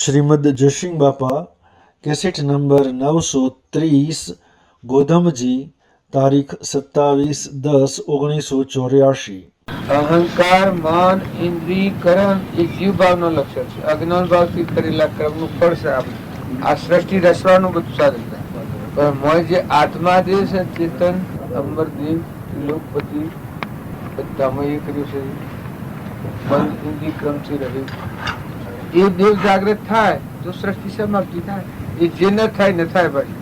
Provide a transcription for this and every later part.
શ્રીમદ જયસિંહ બાપા cassette number 930 ગોધમજી તારીખ 27/10/1984। અહંકાર માન ઇન્દ્રિય કરણ એ જીવ ભાવનો લક્ષણ છે. અજ્ઞાન ભાવથી કરેલા કર્મનું ફળ છે. આ સૃષ્ટિ રચવાનું બધું સાધન છે. પણ મોય જે આત્મા દેહ છે, ચેતન અમરદેવ ત્રિલોકપતિ બધામાં એ કર્યું છે. મન ઇન્દ્રિય ક્રમથી રહ્યું એ દેવ જાગૃત થાય તો સૃષ્ટિ સમાપ્તિ થાય. એ જે ન થાય ન થાય ભાઈ.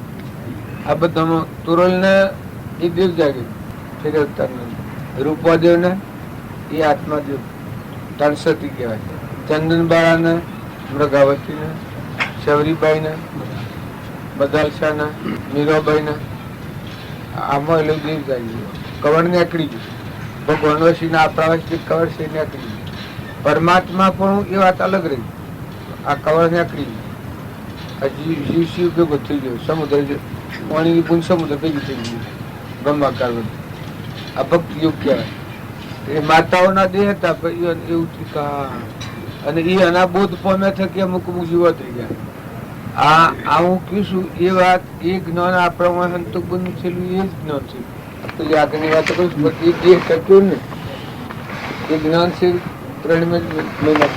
આ બધામાં તુરલ ને એ દેવ જાગૃત ફેરવતા રૂપવાદેવ ને એ આત્માદેવ તણસતી કહેવાય. ચંદનબાળા ને મૃગાવતી ને શબરીબાઈ ને બદાલશા ને મીરાબાઈ ને આમાં એટલે દેવ જાગી કવર નીકળી ગયું. ભગવાન વશી ને આપણા વશી કવર છે નીકળી ગયું. પરમાત્મા પણ એ વાત અલગ રહી. આ કવર નીકળી ગયું. જીવ શિવ ભેગો થઈ ગયો. સમુદ્ર પાણીની બુંદ સમુદ્ર ભેગી થઈ ગયું. બ્રહ્માકાર બધું આ ભક્તિ યોગ કહેવાય. એ માતાઓના દેહ હતા એવું અને એ એના બોધ પામ્યા થકી અમુક અમુક જીવો થઈ ગયા. આ હું કહીશું એ વાત એ જ્ઞાન આપણા સંતોષ બંધ થયેલું એ જ જ્ઞાન છે. પેલી આગળની વાત કરું છું એ દેહ ટક્યું ને એ જ્ઞાન છે 3 મહિના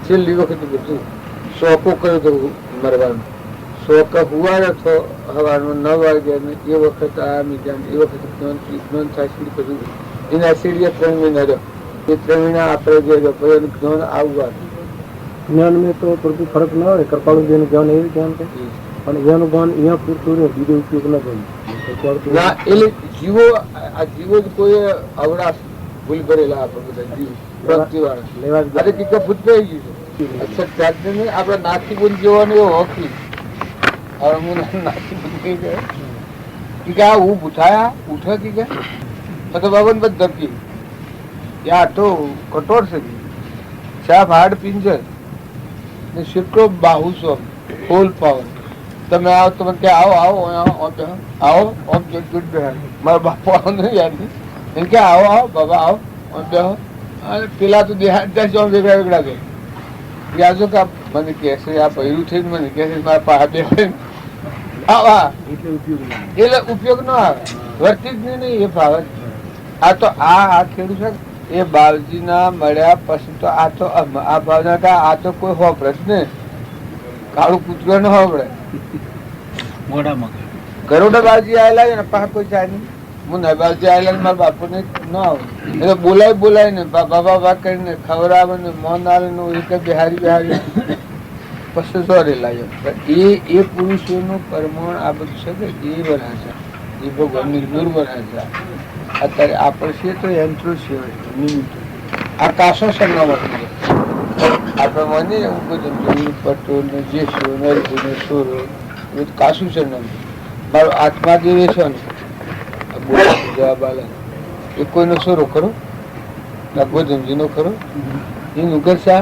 છેલ્લી વખત બધું શોકો કર્યો તો મરવાનો શોક હુવાડે તો હવારમાં 9 વાગ્યા ને એ વખત આ મીજા એ વખત જ્ઞાન થાય પછી એના સીડીએ 3 મહિના રહ્યો. એ 3 મહિના આપણે જે જ્ઞાન આવવા જ્ઞાન में तो प्रभु फर्क न હોય. કૃપાળુ જેનું જ્ઞાન એવું જ્ઞાન છે અને એનું જ્ઞાન અહીંયા પૂરતું નહીં, બીજો ઉપયોગ ન કર્યો. એટલે જીવો આ જીવો જ કોઈ અવડા ભૂલ કરેલા આપણે બધા જીવ પ્રગતિ વાળા અરે કીધા ભૂત થઈ ગયું છે. અક્ષર ચાર્જ ને આપડે નાથી બુન જેવાનો એવો હોકી હવે હું નાથી બુન કહી ગયા કે આ હું ઉઠાયા ઉઠે કે તો બાબન બધ ધરતી યા તો કઠોર છે. સાફ હાડ પિંજર ને શીટો બાહુસો ફૂલ પાવર. તમે આવો તમે કે આવો આવો આવો ઓમ જુટ બે મારા બાપુ આવો નહીં યાદ એમ કે આવો આવો બાબા આવો ઓમ બે પેલા તો દેહાડ વેગડા વેગડા ગઈ યાજો કે મને કહેશે આ પહેરું થઈને મને કહેશે મારા પાસે બે આવા એટલે ઉપયોગ ન આવે વર્તી જ નહીં એ ભાવ. આ તો આ ખેડૂત છે એ બાવજી ના મળ્યા પછી તો આ તો આ ભાવના કા આ તો કોઈ હોપડે જ ને કાળું કૂતરો ન હોપડે. ગરોડા બાવજી આવેલા છે ને પાસે કોઈ જાય નહીં. હું ના બાવજી આવેલા મારા બાપુ ને ન આવે એટલે બોલાય ને બાબા બાબા કરીને ખવડાવે ને મોન આવે ને એ કઈ બિહારી પછી સોરી લાવ્યો. એ પુરુષોનું પરમાણ આ બધું છે કે એ બનાવે એ ભગવાન નિર્ભર બનાવે. અત્યારે આપણે છીએ તો યંત્રો છે નિમિત્ત. આ કાશો સંગમ આપણે માનીએ પટો ને જેસો નરભુને સોરો કાશું સંગમ. મારો આત્મા દેવે છે ને જવાબ આલે એ કોઈનો સોરો ખરો ના ગોધમજી નો ખરો એનું ઘર છે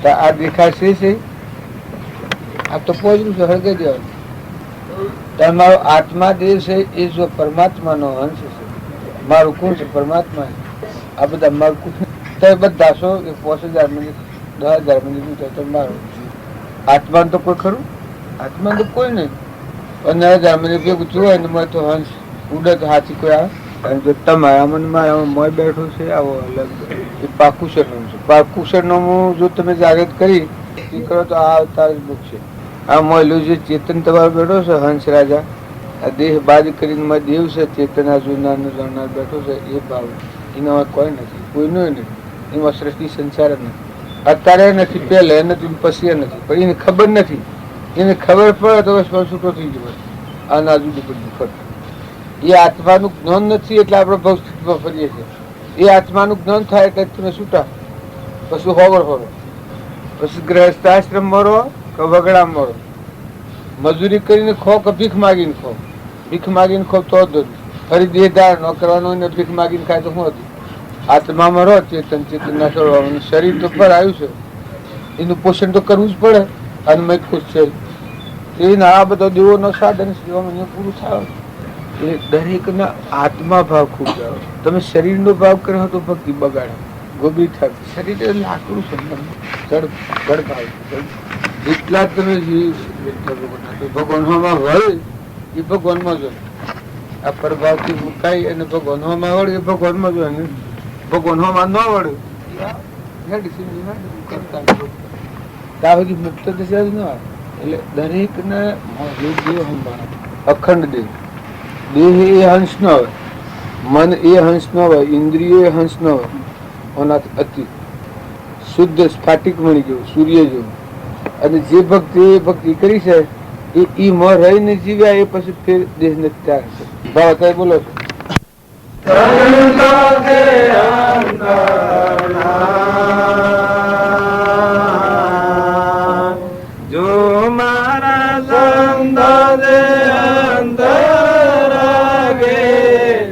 આ દેખાશે છે આ તો પોજરું છે હળગે દેવાનું. તમારો આત્મા દેવ છે એ જો પરમાત્મા નો અંશ છે. મારું કોણ છે પરમાત્મા. આ બધા મારું તમે બધા છો 5000 મિનિટ 10,000 મિનિટ મારું આત્મા તો કોઈ ખરું આત્મા તો કોઈ નહીં. 15,000 મિનિટ ભેગું જોવાય ને મને તો હંસ ઉડે તો હાથી કોઈ આવે. અને જો તમારા મનમાં મોય બેઠો છે આવો અલગ એ પાકું સરનામું છે. પાકું સરનામું જો તમે જાગૃત કરી કરો તો આ અવતાર જ મુખ છે. આ મોયલું જે ચેતન તમારો બેઠો છે હંસ રાજા આ દેહ બાદ કરીને દેવ છે ચેતન આ જોનાર ને જાણનાર બેઠો છે એ ભાવ એનામાં કોઈ નથી કોઈનો નથી. એમાં સૃષ્ટિ સંસાર નથી અત્યારે નથી પહેલે નથી પછી નથી પણ એને ખબર નથી. એને ખબર પડે તો છૂટો થઈ ગયો આ નાજુ ફરતું. એ આત્માનું જ્ઞાન નથી એટલે આપણે ભવ ફરીએ છીએ. એ આત્માનું જ્ઞાન થાય એટલે તમે છૂટા પછી હોવર પછી ગ્રહસ્થાશ્રમ મરો કે વગડા મરો. મજૂરી કરીને ખો કે ભીખ માગીને ખો. ભીખ માગીને ખો તો જ ફરી દેહદાર ન કરવાનો ભીખ માગીને ખાય તો શું હતું. આત્મામાં રહો ચેતન ના છોડવાનું. શરીર તો પર આવ્યું છે એનું પોષણ તો કરવું જ પડે. અને મેં ખુશ છે એને આ બધો દેવોનો સાધન પૂરું થાય. એટલે દરેક ના આત્મા ભાવ ખૂબ જાઓ. તમે શરીર નો ભાવ કર્યો તો ભક્તિ બગાડે ગોબી થાય. શરીર લાકડું છે જડ ભાવ જેટલા તમે જીવ ભગવાનમાં વળે એ ભગવાનમાં જો આ પ્રભાવથી મુકાઈ અને ભગવાનમાં વળે એ ભગવાનમાં જો ભગવાનમાં ન વળે ત્યાં સુધી મુક્ત દશા જ ન આવે. એટલે દરેક ને અખંડ દેહ, દેહ એ હંસ ન હોય, મન એ હંસ ન હોય, ઇન્દ્રિયો એ હંસ ન હોય, ઓનાથી અતિ શુદ્ધ સ્ફાટિક મળી ગયું સૂર્ય જેવું. અને જે ભક્તિ કરી છે એ માં રહીને જીવ્યા એ પછી ફેર દેહ ને ત્યાગ છે. ભાવ કઈ બોલો છો? જો મારા સંત દે અંતર ગે,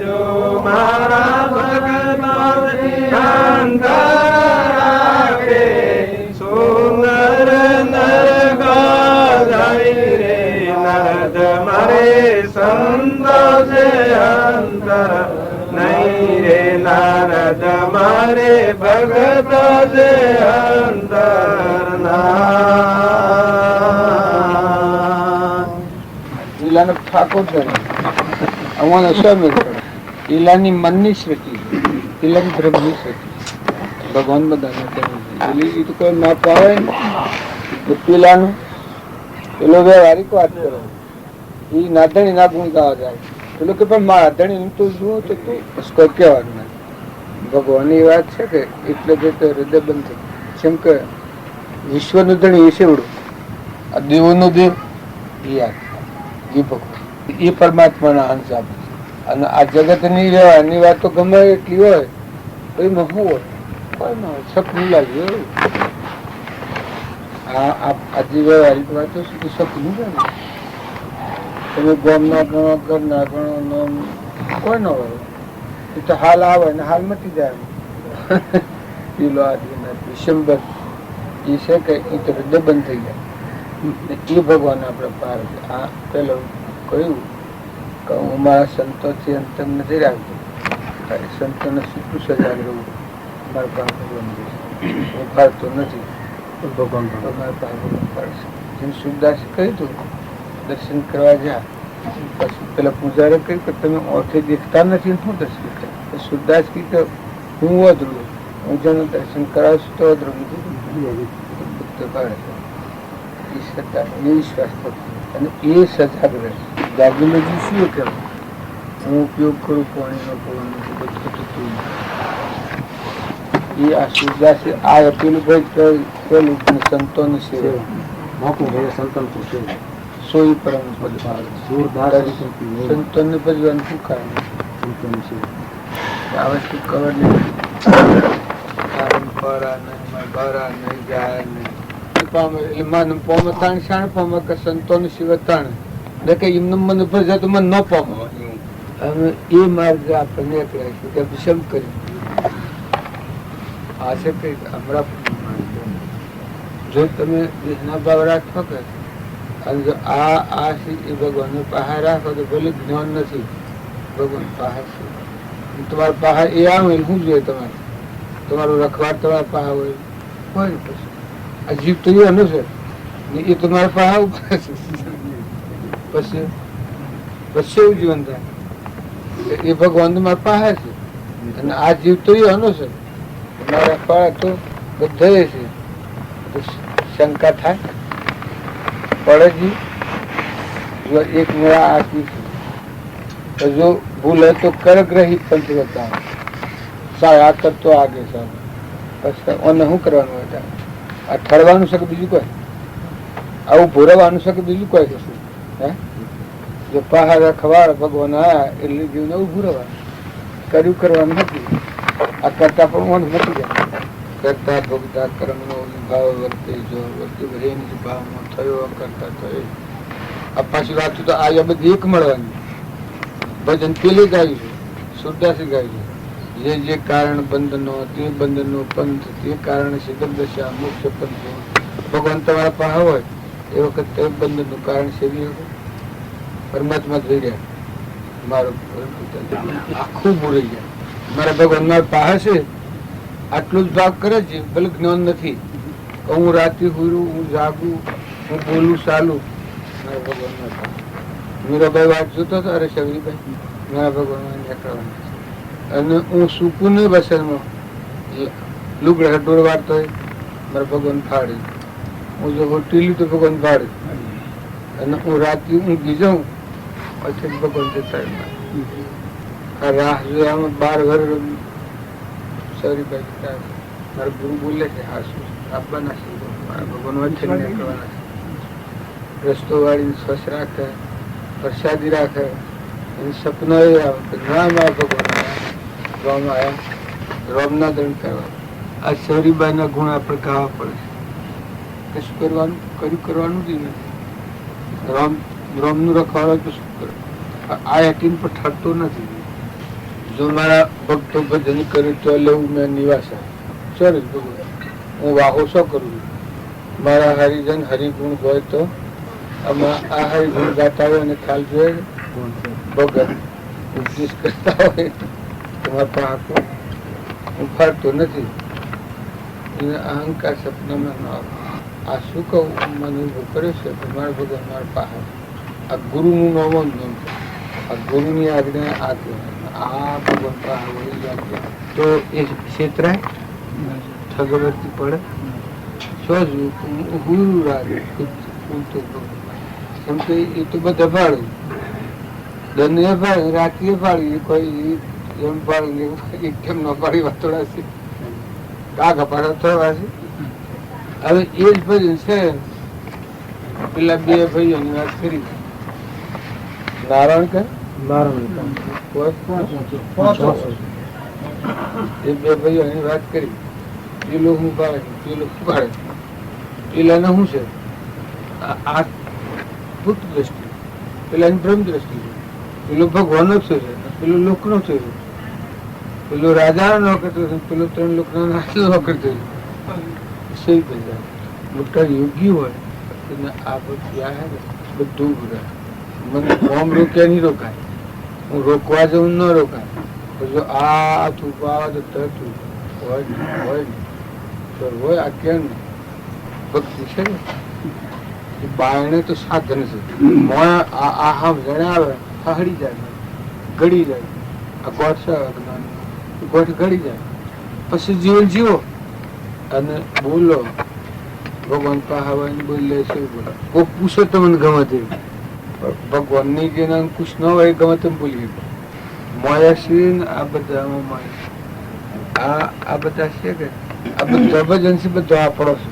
જો મારા ભગત અંતર ગે, સુંદર નર ગાય રે નરદ મારે સંત છે અંતર નહીં રે, નારદ મારે ભગત છે અંતર ના. ઈલાને ઠાકોર છે અમારા સ્વામી ઈલાની મનની શ્રુતિ, ઈલાની બ્રહ્મની શ્રુતિ. ભગવાન બધાને એટલે એ તો કોઈ ના પાવે ને તો પેલાનું પેલો વ્યવહારિક વાત કરો એ નાધણી ના ગુણ ગાવા જાય. પેલો કે પણ મારા ધણી તું જુઓ તો તું કોઈ કહેવાનું નથી. ભગવાનની વાત છે કે એટલે જે હૃદય બંધ થઈ જેમ કે વિશ્વનું ધણી એ સેવડું, આ દેવોનું દેવ એ એ ભગવાન એ પરમાત્માના અંશ આપે છે. અને આ જગતની વ્યવહારની વાતો ગમે એટલી હોય તો એમાં શું હોય? કોઈ ના હોય, સપનું લાગ્યું એવું. આ જે વ્યવહારિક વાતો છે સપનું છે ને. તમે ગામના ગણો, ઘરના ગણો, કોઈ ન હોય એ તો હાલ આવે ને હાલ મટી જાય. પેલો વિશંબર એ છે કે એ તો હૃદય બંધ થઈ જાય એ ભગવાન આપણે પાર. આ પેલો કહ્યું કે હું મારા સંતોથી અંતર નથી રાખતો, સંતોને શું સજાગ રહું, મારા પાસે ભગવાન હું ફાળતો નથી, ભગવાન મારા પાસે ભગવાન ફાળશે. જેમ સુરદાસે કહ્યું હતું દર્શન કરવા જા, પછી પેલા પૂજારે કહ્યું કે તમે ઓઠે દેખતા નથી શું દર્શન કર્યું? સુરદાસ કહ્યું કે હું અધરું, હું જેનું દર્શન કરાવશું તો અધરું વિશ્વાસ અને એ સજાગ રહે. ગાર્ગીલોજી શું કહેવાય? હું ઉપયોગ કરું પાણીનો પવનનો બધું એ આ સુરદાસે આ પેલું ભાઈ પેલું સંતોની સેવા મોકું ભાઈ સંતન પૂછે સોઈ પરમ સંતોને ભજવાનું શું કારણ? સંતોની સેવા આવે શું ખબર નહીં, જાય નહીં પામે એટલે મને પામે તાણ શાણ પામે કે સંતોની સેવા તાણ કે એમને મને ભજે તો મને ન પામે. અમે એ માર્ગ આપણે નીકળાય કે વિષમ કરી આ છે કે હમણાં જો તમે દેશના ભાવ રાખો કે અને જો આ એ ભગવાન પાસે રાખો તો ભલે જ્ઞાન નથી, ભગવાન પાસે છે. તમારા પાસે એ આવે શું જોઈએ? તમારે તમારું રખવાડ તમારા પાસે હોય પછી આ જીવ તો એનું છે એ તમારા પાસે આવું પડે છે. પછી એવું જીવન થાય એ ભગવાન તમારા પાસે છે અને આ જીવ તો એનો છે. તમારા રખવાડ તો બધા છે. શંકા થાય પડે જો એક મેળા આપી છે જો ભૂલ હોય તો કરગ્રહી પંચ બતાવો સાહેબ આ કરતો આગે સાહેબ પછી ઓને શું કરવાનું હોય? આ ઠરવાનું છે કે બીજું કોઈ? આવું ભોરવવાનું છે કે બીજું કોઈ કશું? હે જો પહાડ ખવાડ ભગવાન આયા એટલે જીવને એવું ભૂરવાનું કર્યું કરવાનું નથી. આ કરતા પણ મન નથી જાય કરતા ભોગતા કર્મનો ભાવ વર્તે જો વર્તે ભાવમાં થયો કરતા થયો. આ પાછી વાત તો આ બધી એક મળવાની ભજન પેલી ગાયું છે, સુરદાસી ગાયું છે. જે કારણ બંધનો તે બંધનો પંથ તે કારણ સિદ્ધ દશા મોક્ષ પંથ. ભગવાન તમારા પાસે હોય એ વખત તે બંધનનું કારણ સેવી પરમાત્મા થઈ ગયા. મારો આખું ભૂલી ગયા. મારા ભગવાન મારા પાસે છે આટલું જ ભાગ કરે છે ભલે જ્ઞાન નથી. હું રાતે હુરું, હું જાગું, હું બોલું ચાલુ મારા ભગવાન મીરાબાઈ વાત જોતો હતો, અરે શબરીભાઈ મારા ભગવાન નીકળવાના અને હું સૂકું નહીં બસરમાં લુગડા ઢોળ વાળતો હોય મારા ભગવાન ફાડી, હું જો ટીલું તો ભગવાન ફાડી અને હું રાતે ઊંઘી જાઉં પછી ભગવાન જતા આ રાહ જોયામાં 12 ઘર શબરીભાઈ મારા ગુરુ બોલે છે હા શું આપવાના છે મારા ભગવાન વચ્ચે નીકળવાના છે, રસ્તો વાળીને સ્વચ્છ રાખે, પ્રસાદી રાખે, એને સપના એ આવે કે ના મારા ભગવાન રોમ આવ્યા, રોમના દંડ કરવા. આ શબરીબાઈના ગુણ આપણે ગાવા પડે છે. કશું કરવાનું કરવાનું જ નથી. રોમનું રખવાડો તો શું કરે, આ યકીન પર ઠરતો નથી. જો મારા ભક્તો ભજન કરે તો લેવું મેં નિવાસા સરસ ભગવાન હું વાહો શો કરું છું. મારા હરિજન હરિગુણ હોય તો આમાં આ હરિગુણ ગાતા હોય અને ખ્યાલ જોઈએ ભગત ઉપદેશ કરતા હોય તમારા પાકો હું ફરતો નથી. એને અહંકાર સપનામાં ન આવે. આ શું કહું મને ઉભો કર્યો છે કે મારા ભગવાન મારા પાસે આ ગુરુનું નામ જ નામ છે. આ ગુરુની આજ્ઞા આ કહેવાય. આ ભગવાન પાસે વળી જાય તો એ ક્ષેત્રાય ઠગવર્તી પડે ગુરુ રાગે કેમ કે એ તો બધા ભાડું દંડ ભાડું રાત્રિએ ભાડું કોઈ એમ ભાડું કેમ ન પાડી વાતોડા છે કાકા પાડા થવા છે. હવે એ જ ભજન છે. પેલા 2 ભાઈઓની વાત કરી નારાયણ કે એ 2 ભાઈઓની વાત કરી. પેલો હું પાડે પેલો શું પાડે પેલાને શું છે આ ભૂત દ્રષ્ટિ, પેલાની બ્રહ્મ દ્રષ્ટિ છે. પેલો ભગવાન જ છે, પેલો લોક નો છે, પેલો રાજા નો કરતો છે, પેલો 3 લોક નો કરતો છે. મોટા યોગી હોય એને આ બધું મને ફોર્મ રોક્યા નહીં રોકાય. હું રોકવા જવું ન રોકાય. જો આ થૂક આવે તો તરત હોય આ કેમ ભક્તિ છે ને એ બાયણે તો સાધન છે. આ જણાવે હળી જાય ગળી જાય. આ ગોઠ છે અજ્ઞાન ગોઠ ગળી જાય. પછી જીવન જીવો અને બોલો ભગવાન પાસે બોલે છે. કોઈ પૂછે તો મને ગમે તે ભગવાન ની જેને અંકુશ ન હોય ગમે તેમ બોલી મોયાસી આ બધા આ બધા છે કે આ બધા ભજન છે બધો આપણો છે.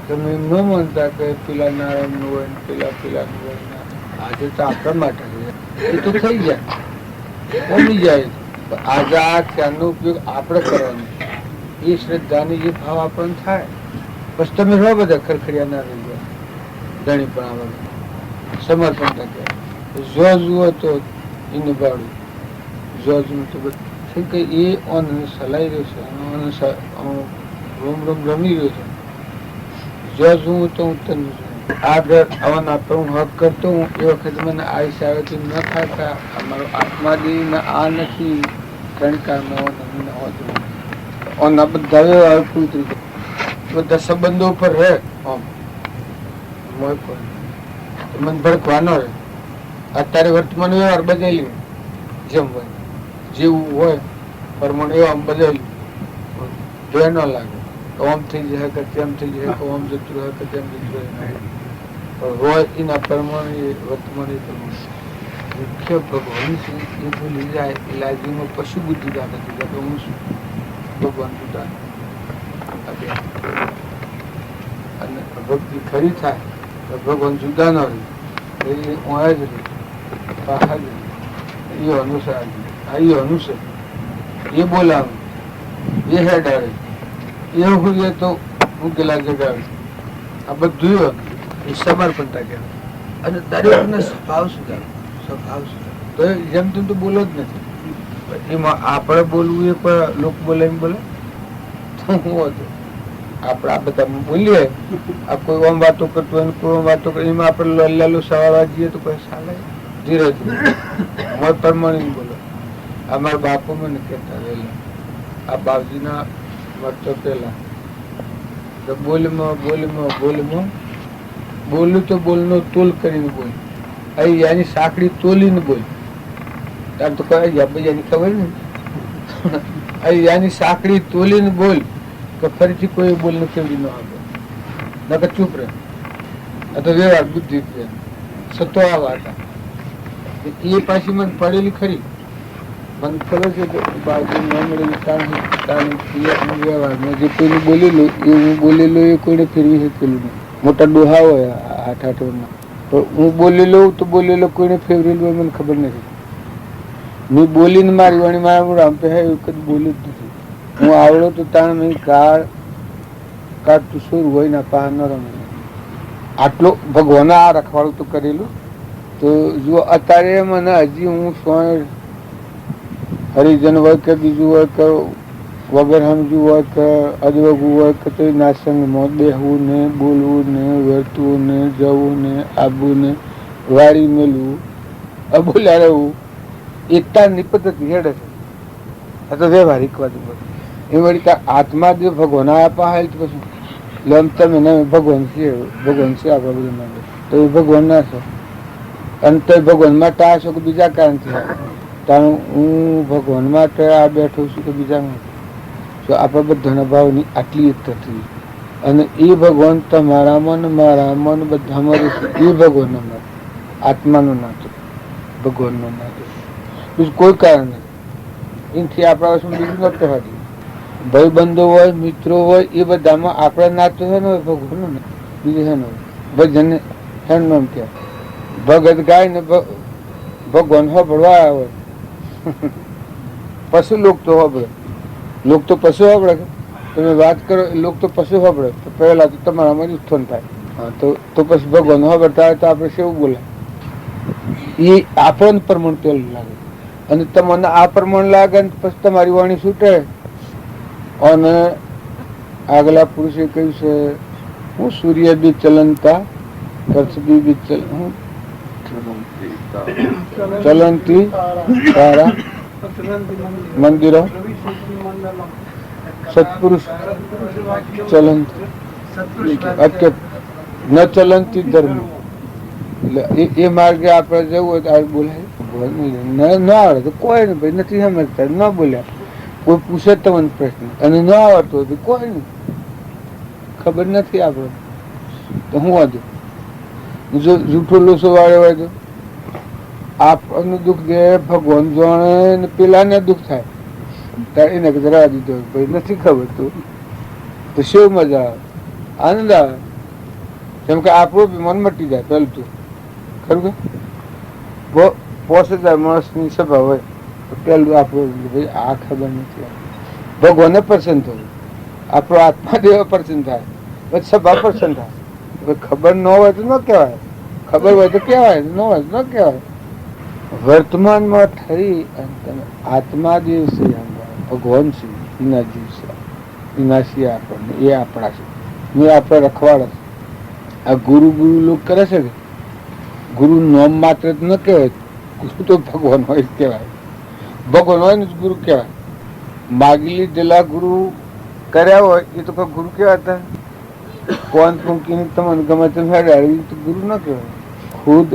તમે એમ ન માનતા કે પેલા નારાયણ નું હોય પેલાનું હોય. આજે તો આપણા માટે એ તો થઈ જાય કોમી જાય. આજે આ ખ્યાલનો ઉપયોગ આપણે કરવાનો. એ શ્રદ્ધાની જે ભાવ આપણને થાય બસ તમે રહો બધા ખરખડિયા ના રહી ગયા ધણી પણ આવે સમર્પણ ટકે જો જુઓ તો એને બાળું જો જુઓ તો બધું કે એ ઓન સલાઈ રહ્યો છે રોમ રમી રહ્યો છે. જો જુઓ તો હું તને આગળ આવવાના આપણે હું હક કરતો હું એ વખતે મને આયુષ આવે તો ન ખાતા અમારો આત્માદી આ નથી કણકામાં ઓના બધા વ્યવહાર પૂરી બધા સંબંધો ઉપર રહે મને ભડકવાનો રહે. અત્યારે વર્તમાન વ્યવહાર બદલ્યું જેમ હોય જેવું હોય પ્રમાણે એવા બદલ્યું ભય ન લાગે. ઓમ થઈ જાય કે તેમ થઈ જાય કે ઓમ જતું રહે કે તેમ જતું રહે હોય એના પ્રમાણે વર્તમાન એ પ્રમાણે મુખ્ય ભગવાન છે એ ભૂલી જાય એ લાગીમાં પશુ બુદ્ધિ દાખલ થઈ જાય. હું શું ભગવાન જુદા અને ભક્તિ ખરી થાય તો ભગવાન જુદા ન રહે એ ઓય જ રહે બહાર એ અનુસાર એ અનુસાર એ બોલાવે એ હેડાડે એ હોય તો મૂકેલા જગાવે. આ બધું એ સમર્પણતા કહેવાય. અને દરેકને સ્વભાવ સુધારો તો જેમ તેમ તો બોલો જ નથી. એમાં આપણે બોલવું એ પણ લોક બોલે એમ બોલે તો હું હતું આપણે આ બધા બોલીએ. આ કોઈ આમ વાતો કરતો હોય કોઈ આમ વાતો કરે એમાં આપણે લાલુ સવારવા જઈએ તો કોઈ ચાલે ધીરે ધીરે મત પ્રમાણે બોલો. અમારા બાપુ મને કહેતા વહેલા આ બાપજીના મત તો પેલા બોલમાં બોલું તો બોલનો તોલ કરીને બોલ. અહીં યાની સાંકડી તોલીને બોલ. આમ તો કહે બીજાની ખબર ને અહીં યાની સાંકડી તોલીને બોલ કે ફરીથી કોઈ બોલને કેવડી ન આપે, નકર ચૂપ રહે. આ તો વ્યવહાર બુદ્ધિ છે. સતો આ વાત એ પાછી મને પડેલી ખરી. મને ખબર છે કે બાજુ ન મળેલી વ્યવહારમાં જે કોઈને બોલેલું એ હું બોલેલો એ કોઈને ફેરવી શકેલું નહીં. મોટા ડોહા હોય આઠ વર્ષના, પણ હું બોલેલો તો બોલેલો કોઈને ફેરવેલું હોય મને ખબર નથી. મેં બોલીને મારી વાણી મારા રામ પે હે એવું કદી બોલ્યું જ નથી. હું આવડો તો તાણ મેં કાળ તું સુર હોય ના પા ન રમે. આટલો ભગવાને આ રખવાડું તો કરેલું. તો જો અત્યારે મને હજી હું સ્વાય હરિજન હોય કે બીજું હોય કે વગર સમજવું હોય કે અજવગવું હોય કે તો ના સંગમાં બેહવું ને બોલવું ને વર્તવું ને જવું ને આવવું ને વાળી મેળવું અબોલ્યા રહેવું એકતાની પદ્ધતિ હેડે છે. આ તો વ્યવહારિક વાત એ વળી આત્મા જે ભગવાન આપા હોય તો પછી લમ તમે ને ભગવાન છે આપણા બધું માંગે તો એ ભગવાન ના છો. અને તો ભગવાન માટે આ છો કે બીજા કારણથી તારું હું ભગવાન માટે આ બેઠો છું કે બીજા માટે. તો આપણા બધાના ભાવની આટલી એકતા થઈ અને એ ભગવાન તમારામાં ને મારામાં બધામાં રહેશે. એ ભગવાનનો નાતો, આત્માનો નાતો, ભગવાનનો નાતો, બીજું કોઈ કારણ નથી. એનાથી આપણા વસ્તુ બીજું ન કહેવાતું. ભાઈબંધો હોય મિત્રો હોય એ બધામાં આપણા નાતો છે ને ભગવાનનો ને બીજું છે ને ભજન હેનું નામ કહેવાય. ભગત ગાય ને ભગવાન હોબળવા હોય. પશુ લોક તો હોબળે, લોક તો પશુ હોબળે. તમે વાત કરો લોક તો પશુ હોબળે તો પહેલા તો તમારામાં જ ઉત્થાન થાય. હા તો પછી ભગવાન હોબળતા હોય તો આપણે કેવું બોલાય? એ આપણને પ્રમાણ તેલ લાગે અને તમને આ પ્રમાણ લાગે ને પછી તમારી વાણી છૂટે. અને આગલા પુરુષે કહ્યું છે હું સૂર્ય બી ચલનતા પૃથ્વી બી ચલંતી તારા મંદિરો સત્પુરુષ ચલંત ન ચલંતી ધર્મ. એટલે એ માર્ગે આપણે જવું હોય તો આ બોલાય ન આવડે તો કોઈ ને ભાઈ નથી સમજતા ન બોલ્યા. કોઈ પૂછે તમને પ્રશ્ન અને ન આવડતો હોય કોઈ નહીં, ખબર નથી આપણે તો હું વાંધો. જો જૂઠો લોસો વાળે હોય તો આપણને દુઃખ દે ભગવાન જાણે ને પેલાને દુઃખ થાય ત્યારે એને જરા દીધો ભાઈ નથી ખબર તો શું મજા આવે, આનંદ આવે. જેમ કે આપણું બી મન મટી જાય પેલું તો ખરું કે 5000 માણસની સભા હોય તો પેલું આપણું ભાઈ આ ખબર નથી. ભગવાનને પ્રસન્ન થયું, આપણો આત્મા દેવ પ્રસન્ન થાય, પછી સભા પ્રસન્ન થાય. ખબર ન હોય તો ન કહેવાય, ખબર હોય તો કહેવાય, ન હોય તો ન કહેવાય. વર્તમાનમાં ઠરી અને તમે આત્મા દિવસે ભગવાન છે એના દિવસે એના છે આપણને એ આપણા છે એ આપણે રખવાડે છે. આ ગુરુ લોક કરે છે કે ગુરુ નામ માત્ર જ ન કહેવાય, ગુરુ તો ભગવાન હોય જ કહેવાય. ભગવાન હોય ને જ ગુરુ કહેવાય. માગી લીધેલા ગુરુ કર્યા હોય એ તો કોઈ ગુરુ કહેવાતા. કોણ મૂકીને તમને ગમે તેમ હેડાડવી તો ગુરુ ન કહેવાય. ખુદ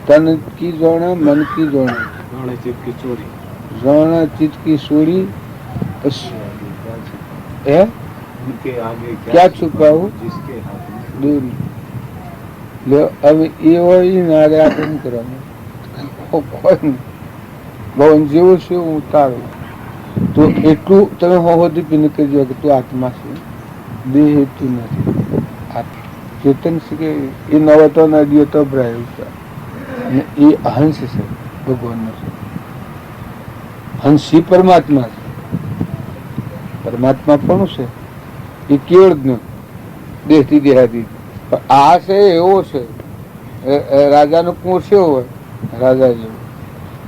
તન કી જોણે મન કી જોણે જાણે ચિત્ત કી ચોરી क्या છુપાવું દૂરી. હવે એ હોય ને આગળ આપણે શું કરવાનું? ભવન જેવું છે હું તારું. તો એટલું તમે હોવાથી પીને કહી દો કે તું આત્મા છે, દેહ તું નથી. ચેતન છે કે એ નવતો નદીઓ તો ભરાયું છે અને એ હંસ છે, ભગવાનનો છે. હંસી પરમાત્મા છે. પરમાત્મા પણ છે એ કેવળ જ દેહથી દેહાથી. પણ આ છે એવો છે રાજાનો કુંવર કેવો હોય રાજા જેવો,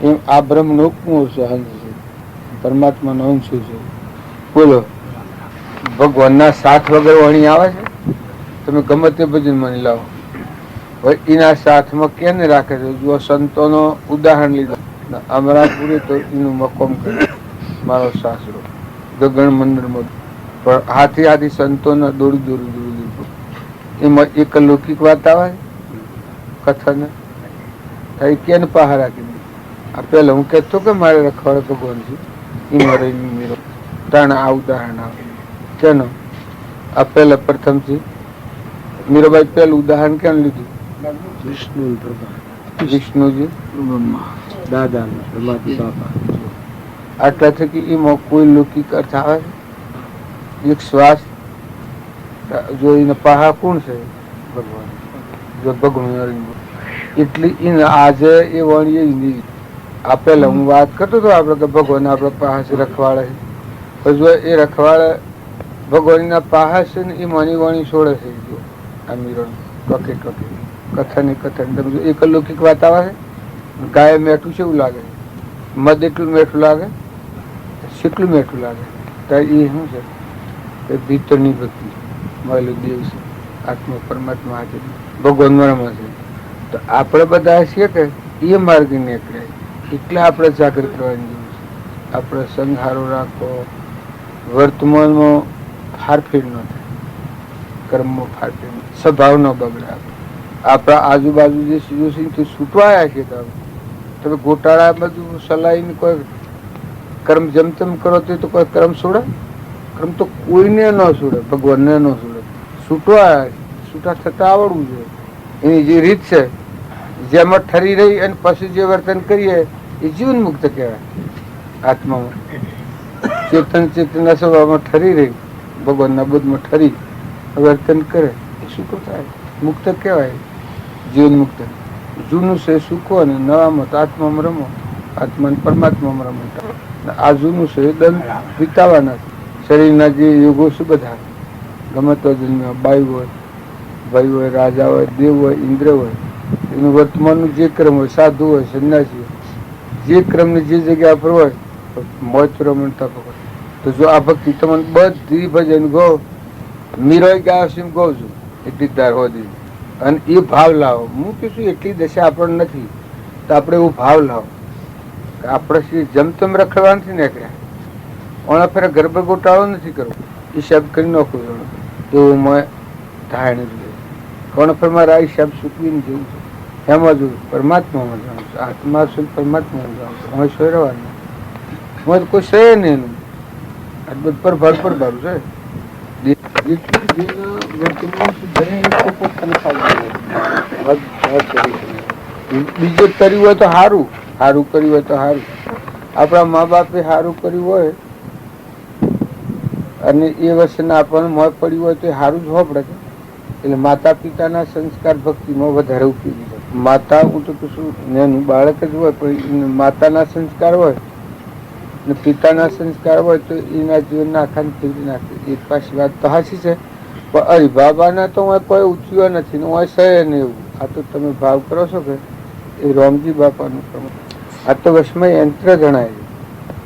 એમ આ બ્રહ્મનો કુંવર છે, હંસ છે. પરમાત્માનો અંશ છે. બોલો ભગવાનના સાથ વગર વણી આવે છે? તમે ગમે તે ભજન માની લાવો એના સાથમાં કેને રાખે છે? જો સંતોનો ઉદાહરણ લીધા, અમરાપુરે તો એનું મકોમ કરે મારો સાસરો ગગન મંદિરમાં, પણ હાથી સંતોને દોડી એમાં એક લૌકિક વાત આવે કથન એ કેને પહાર રાખી આ પેલા હું કહેતો કે મારે રખવાડે ભગવાન છે એ મારે મેરો ત્રણ આ ઉદાહરણ આવે કેનો આ પેલા પ્રથમ છે મીરાબાઈ પેલું ઉદાહરણ કેમ લીધું વિષ્ણુજી દાદા બ્રહ્માજી બાપા આટલા થકી એમાં કોઈ લૌકિક અર્થ આવે એક શ્વાસ જો એને પહા કોણ છે ભગવાન જો ભગવાન એટલે એને આજે એ વાણીએ નહીં આ પેલા હું વાત કરતો હતો આપડે કે ભગવાન આપડે પાસે રખવાડે છે જો એ રખવાડે ભગવાનના પાહા છે ને એ માની વાણી છોડે છે જો આ મીરો ટોકે ટોકે કથન તમે જો એક લૌકિક વાત આવે છે ગાય મેઠું છે એવું લાગે મધ એટલું મેઠું લાગે કેટલું મેઠું લાગે તો એ શું છે કે ભીતરની ભક્તિ મળેલું દેવ છે આત્મા પરમાત્મા હાજર ભગવાન મરમ છે તો આપણે બધા છીએ કે એ માર્ગ નીકળે એટલે આપણે જાગૃત કરવાની જરૂર છે આપણે સંહારો રાખો વર્તમાનમાં ફારફેર ન થાય કર્મમાં ફારફેર સ્વભાવ ન બગડે આપણા આજુબાજુ જે સીધો સીધું છૂટવાયા છે તમે ગોટાળા બધું સલાહીને કોઈ કર્મ જેમ તેમ કરો તો કોઈ કર્મ છોડે કર્મ તો કોઈને ન છોડે ભગવાનને ન છોડે છૂટવા છૂટા થતા આવડવું જોઈએ એની જે રીત છે જેમાં ઠરી રહી અને પછી જે વર્તન કરીએ એ જીવન મુક્ત કહેવાય આત્મામાં ચેતન સ્વભાવમાં ઠરી રહી ભગવાનના બોધમાં ઠરી વર્તન કરે એ શું થાય મુક્ત કહેવાય જીવન મુક્ત જૂનું છે સુખો અને નવામાં તો આત્મામાં રમો આત્મા પરમાત્મામાં રમો આ જૂનું છે દંડ વિતાવાના શરીરના જે યોગો છે બધા ગમે તો જન્મ્યા બાઈ હોય ભાઈ હોય રાજા હોય દેવ હોય ઇન્દ્ર હોય એનું વર્તમાનનું જે ક્રમ હોય સાધુ હોય સંન્યાસી હોય જે ક્રમની જે જગ્યા પર હોય મોજ રમણતા પકડ તો જો આ ભક્તિ તમને બધી ભજન ગો મીરોય ગાયો છે ગો છું એટલી દાર હોદી અને એ ભાવ લાવો હું કહીશું એટલી દશા આપણને નથી તો આપણે એવો ભાવ લાવો કે આપણે શ્રી જમતમ રખડવા નથી નીકળ્યા ઓણા ફેરા ગરબે ગોટાળો નથી કરવો હિસાબ કરી નાખો તો મેં ધારણી જોઈએ કોણ ફેર મારા હિસાબ સૂકવીને જેવું છે એમાં જોયું પરમાત્મામાં જાઉં છું આત્મા છું પરમાત્મામાં જાઉં છું હું સોરવાનું હું કોઈ છે નહીં એનું આ બધું પર ભાડું છે બીજે કર્યું હોય તો સારું કર્યું હોય તો સારું આપણા મા બાપે સારું કર્યું હોય અને એ વસ્તુને આપણને મોં પડ્યું હોય તો એ સારું જ હોવા પડે એટલે માતા પિતાના સંસ્કાર ભક્તિમાં વધારે ઉપયોગી છે માતા હું તો કશું નાનું બાળક જ હોય પણ માતાના સંસ્કાર હોય ને પિતાના સંસ્કાર હોય તો એના જીવનના આખાને ફેરવી નાખે એ પાછી વાત તો હાચી છે પણ અરે બાબાના તો હું કોઈ ઉઠ્યો નથી ને હું સહે ને એવું આ તો તમે ભાવ કરો છો કે એ રામજી બાપાનું પ્રમાણ આ તો વશમાં યંત્ર જણાય છે